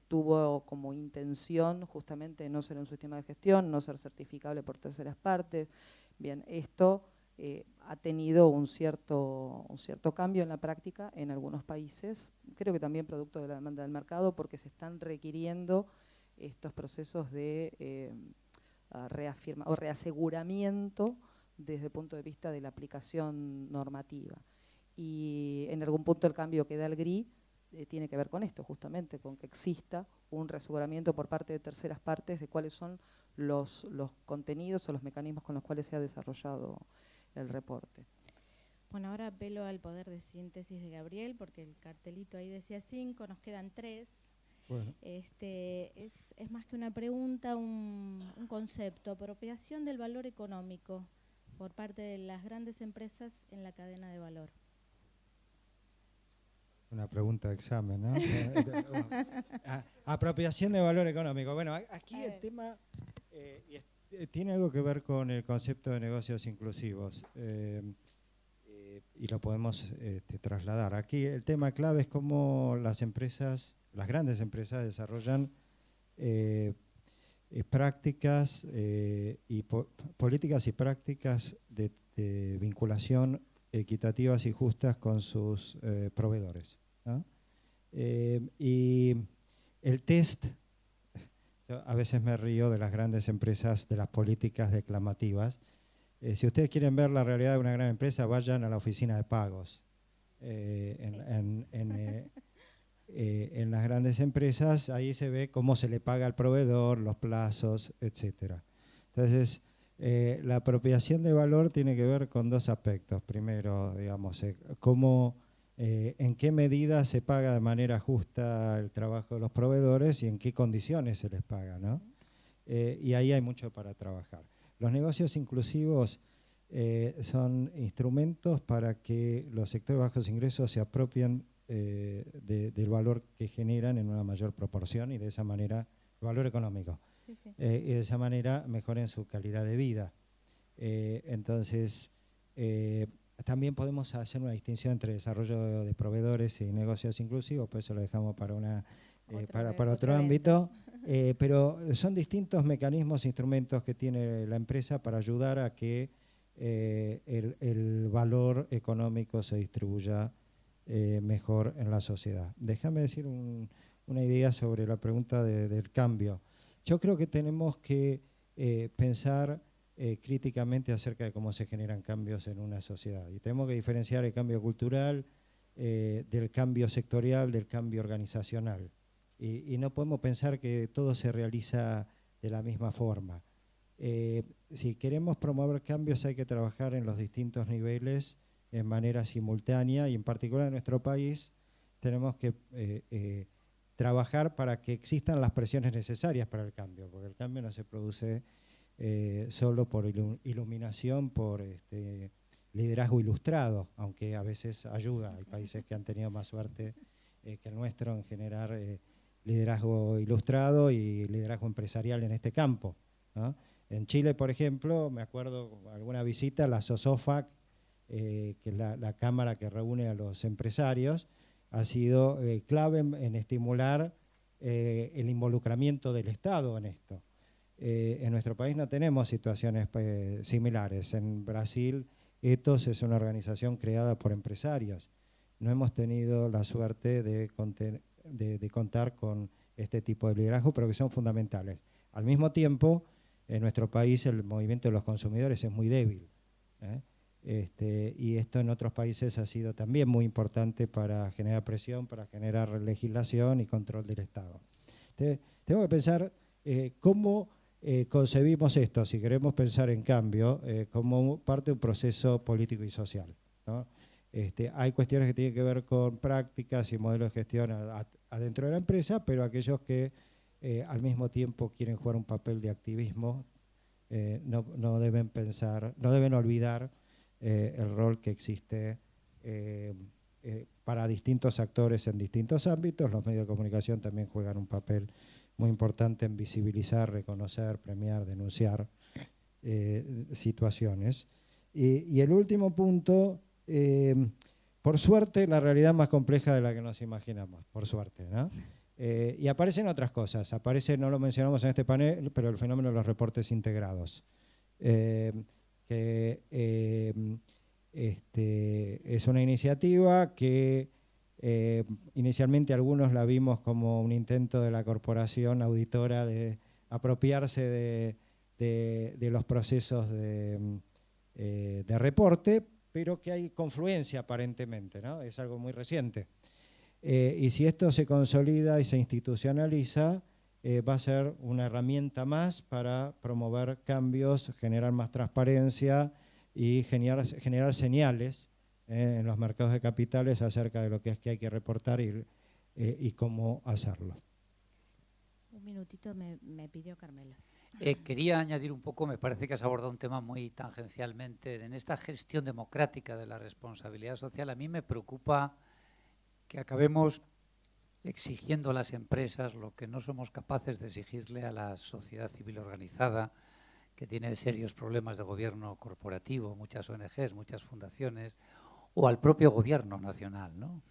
tuvo como intención justamente no ser un sistema de gestión, no ser certificable por terceras partes. Bien, esto ha tenido un cierto cambio en la práctica en algunos países, creo que también producto de la demanda del mercado, porque se están requiriendo estos procesos de reaseguramiento desde el punto de vista de la aplicación normativa. Y en algún punto el cambio que da el GRI tiene que ver con esto, justamente, con que exista un reaseguramiento por parte de terceras partes de cuáles son los contenidos o los mecanismos con los cuales se ha desarrollado el reporte. Bueno, ahora apelo al poder de síntesis de Gabriel, porque el cartelito ahí decía 5, nos quedan 3. Bueno. Es más que una pregunta, un concepto, apropiación del valor económico por parte de las grandes empresas en la cadena de valor. Una pregunta de examen, ¿no? Apropiación de valor económico. Bueno, aquí el tema tiene algo que ver con el concepto de negocios inclusivos y lo podemos trasladar. Aquí el tema clave es cómo las grandes empresas desarrollan prácticas y políticas y prácticas de vinculación equitativas y justas con sus proveedores, ¿no? Y el test, yo a veces me río de las grandes empresas, de las políticas declamativas. Si ustedes quieren ver la realidad de una gran empresa, vayan a la oficina de pagos. En las grandes empresas, ahí se ve cómo se le paga al proveedor, los plazos, etcétera. Entonces, la apropiación de valor tiene que ver con dos aspectos. Primero, digamos, en qué medida se paga de manera justa el trabajo de los proveedores y en qué condiciones se les paga, ¿no? Y ahí hay mucho para trabajar. Los negocios inclusivos son instrumentos para que los sectores de bajos ingresos se apropien del valor que generan en una mayor proporción y de esa manera, el valor económico. Sí, sí. Y de esa manera mejoren su calidad de vida. Entonces, también podemos hacer una distinción entre desarrollo de proveedores y negocios inclusivos, pues eso lo dejamos para otro ámbito, pero son distintos mecanismos, instrumentos que tiene la empresa para ayudar a que el valor económico se distribuya mejor en la sociedad. Déjame decir una idea sobre la pregunta del cambio. Yo creo que tenemos que pensar críticamente acerca de cómo se generan cambios en una sociedad. Y tenemos que diferenciar el cambio cultural del cambio sectorial, del cambio organizacional. Y no podemos pensar que todo se realiza de la misma forma. Si queremos promover cambios hay que trabajar en los distintos niveles en manera simultánea y en particular en nuestro país tenemos que trabajar para que existan las presiones necesarias para el cambio, porque el cambio no se produce solo por iluminación, por liderazgo ilustrado, aunque a veces ayuda. Hay países que han tenido más suerte que el nuestro en generar liderazgo ilustrado y liderazgo empresarial en este campo, ¿no? En Chile, por ejemplo, me acuerdo alguna visita a la SOSOFAC, que es la cámara que reúne a los empresarios, ha sido clave en estimular el involucramiento del Estado en esto. En nuestro país no tenemos situaciones similares. En Brasil, ETOS es una organización creada por empresarios. No hemos tenido la suerte de contar con este tipo de liderazgo, pero que son fundamentales. Al mismo tiempo, en nuestro país el movimiento de los consumidores es muy débil, y esto en otros países ha sido también muy importante para generar presión, para generar legislación y control del Estado. Entonces, tenemos que pensar cómo concebimos esto, si queremos pensar en cambio, como parte de un proceso político y social, ¿no? Hay cuestiones que tienen que ver con prácticas y modelos de gestión adentro de la empresa, pero aquellos que al mismo tiempo quieren jugar un papel de activismo no deben olvidar el rol que existe para distintos actores en distintos ámbitos. Los medios de comunicación también juegan un papel muy importante en visibilizar, reconocer, premiar, denunciar situaciones. Y el último punto, por suerte la realidad es más compleja de la que nos imaginamos, por suerte, ¿no? Y aparecen otras cosas, no lo mencionamos en este panel, pero el fenómeno de los reportes integrados. que es una iniciativa que inicialmente algunos la vimos como un intento de la corporación auditora de apropiarse de los procesos de reporte, pero que hay confluencia aparentemente, ¿no? Es algo muy reciente. Y si esto se consolida y se institucionaliza, va a ser una herramienta más para promover cambios, generar más transparencia y generar señales en los mercados de capitales acerca de lo que es que hay que reportar y cómo hacerlo. Un minutito me pidió Carmelo. Quería añadir un poco, me parece que has abordado un tema muy tangencialmente. En esta gestión democrática de la responsabilidad social, a mí me preocupa que acabemos exigiendo a las empresas lo que no somos capaces de exigirle a la sociedad civil organizada, que tiene serios problemas de gobierno corporativo, muchas ONGs, muchas fundaciones, o al propio gobierno nacional, ¿no?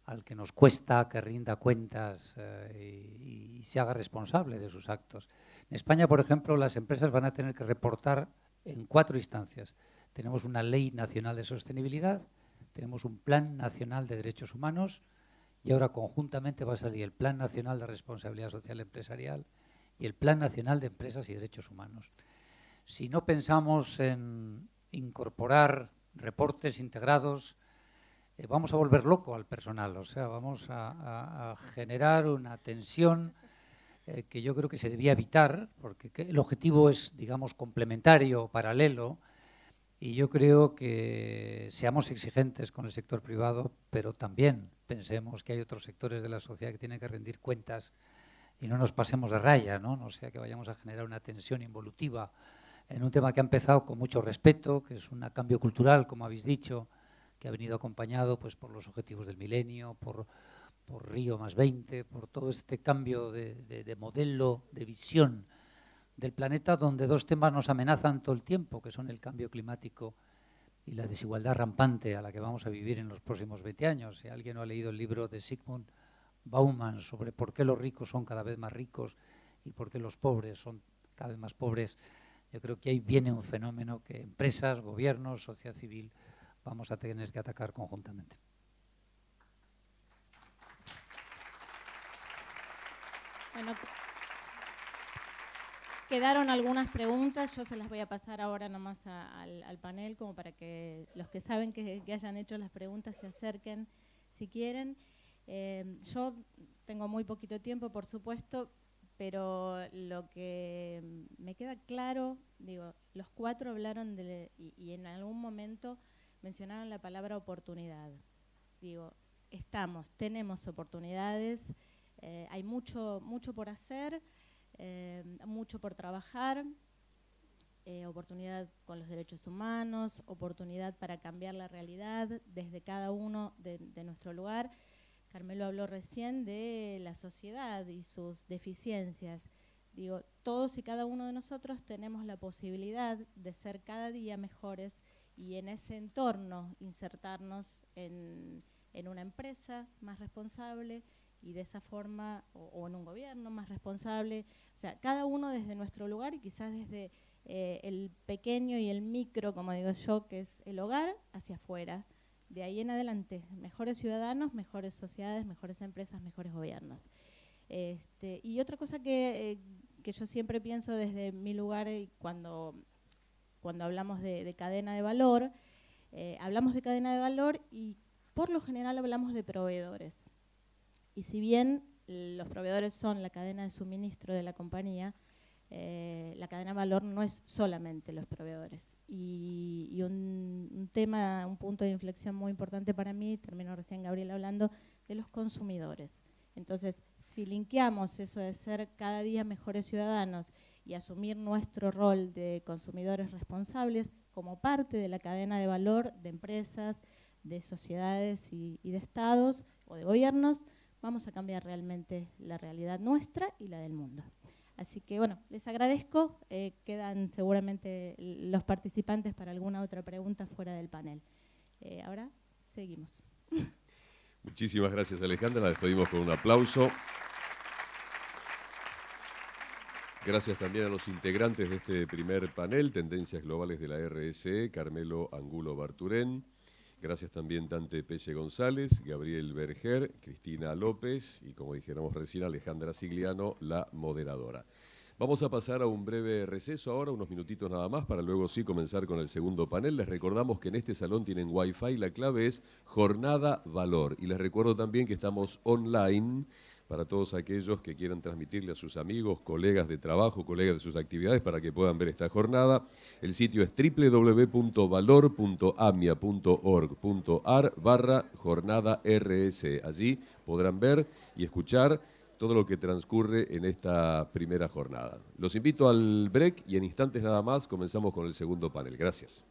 Al que nos cuesta que rinda cuentas y se haga responsable de sus actos. En España, por ejemplo, las empresas van a tener que reportar en 4 instancias. Tenemos una Ley Nacional de Sostenibilidad, tenemos un Plan Nacional de Derechos Humanos y ahora conjuntamente va a salir el Plan Nacional de Responsabilidad Social Empresarial y el Plan Nacional de Empresas y Derechos Humanos. Si no pensamos en incorporar reportes integrados, vamos a volver loco al personal, o sea, vamos a generar una tensión que yo creo que se debía evitar, porque el objetivo es, digamos, complementario, paralelo, y yo creo que seamos exigentes con el sector privado, pero también pensemos que hay otros sectores de la sociedad que tienen que rendir cuentas y no nos pasemos de raya, ¿no? No sea que vayamos a generar una tensión involutiva en un tema que ha empezado con mucho respeto, que es un cambio cultural, como habéis dicho, que ha venido acompañado pues, por los objetivos del milenio, por Río +20, por todo este cambio de modelo, de visión del planeta, donde 2 temas nos amenazan todo el tiempo, que son el cambio climático y la desigualdad rampante a la que vamos a vivir en los próximos 20 años. Si alguien no ha leído el libro de Zygmunt Bauman sobre por qué los ricos son cada vez más ricos y por qué los pobres son cada vez más pobres, yo creo que ahí viene un fenómeno que empresas, gobiernos, sociedad civil vamos a tener que atacar conjuntamente. Bueno, quedaron algunas preguntas, yo se las voy a pasar ahora nomás al panel, como para que los que saben que hayan hecho las preguntas se acerquen si quieren. Yo tengo muy poquito tiempo, por supuesto, pero lo que me queda claro, digo, los 4 hablaron y en algún momento mencionaron la palabra oportunidad. Digo, tenemos oportunidades, hay mucho por hacer, mucho por trabajar, oportunidad con los derechos humanos, oportunidad para cambiar la realidad desde cada uno de nuestro lugar. Carmelo habló recién de la sociedad y sus deficiencias. Digo, todos y cada uno de nosotros tenemos la posibilidad de ser cada día mejores y en ese entorno insertarnos en una empresa más responsable y de esa forma, o en un gobierno más responsable. O sea, cada uno desde nuestro lugar y quizás desde el pequeño y el micro, como digo yo, que es el hogar, hacia afuera. De ahí en adelante, mejores ciudadanos, mejores sociedades, mejores empresas, mejores gobiernos. Y otra cosa que yo siempre pienso desde mi lugar cuando hablamos de cadena de valor, hablamos de cadena de valor y por lo general hablamos de proveedores. Y si bien los proveedores son la cadena de suministro de la compañía, la cadena de valor no es solamente los proveedores. Y un punto de inflexión muy importante para mí, terminó recién Gabriel hablando, de los consumidores. Entonces, si linkeamos eso de ser cada día mejores ciudadanos y asumir nuestro rol de consumidores responsables como parte de la cadena de valor de empresas, de sociedades y de estados o de gobiernos, vamos a cambiar realmente la realidad nuestra y la del mundo. Así que, bueno, les agradezco. Quedan seguramente los participantes para alguna otra pregunta fuera del panel. Ahora seguimos. Muchísimas gracias, Alejandra. La despedimos con un aplauso. Gracias también a los integrantes de este primer panel, Tendencias Globales de la RSE, Carmelo Angulo Barturén. Gracias también Dante Pelle González, Gabriel Berger, Cristina López y, como dijéramos recién, Alejandra Sigliano, la moderadora. Vamos a pasar a un breve receso ahora, unos minutitos nada más, para luego sí comenzar con el segundo panel. Les recordamos que en este salón tienen Wi-Fi, la clave es Jornada Valor. Y les recuerdo también que estamos online para todos aquellos que quieran transmitirle a sus amigos, colegas de trabajo, colegas de sus actividades, para que puedan ver esta jornada. El sitio es www.valor.amia.org.ar/jornada RS. Allí podrán ver y escuchar todo lo que transcurre en esta primera jornada. Los invito al break y en instantes nada más comenzamos con el segundo panel. Gracias.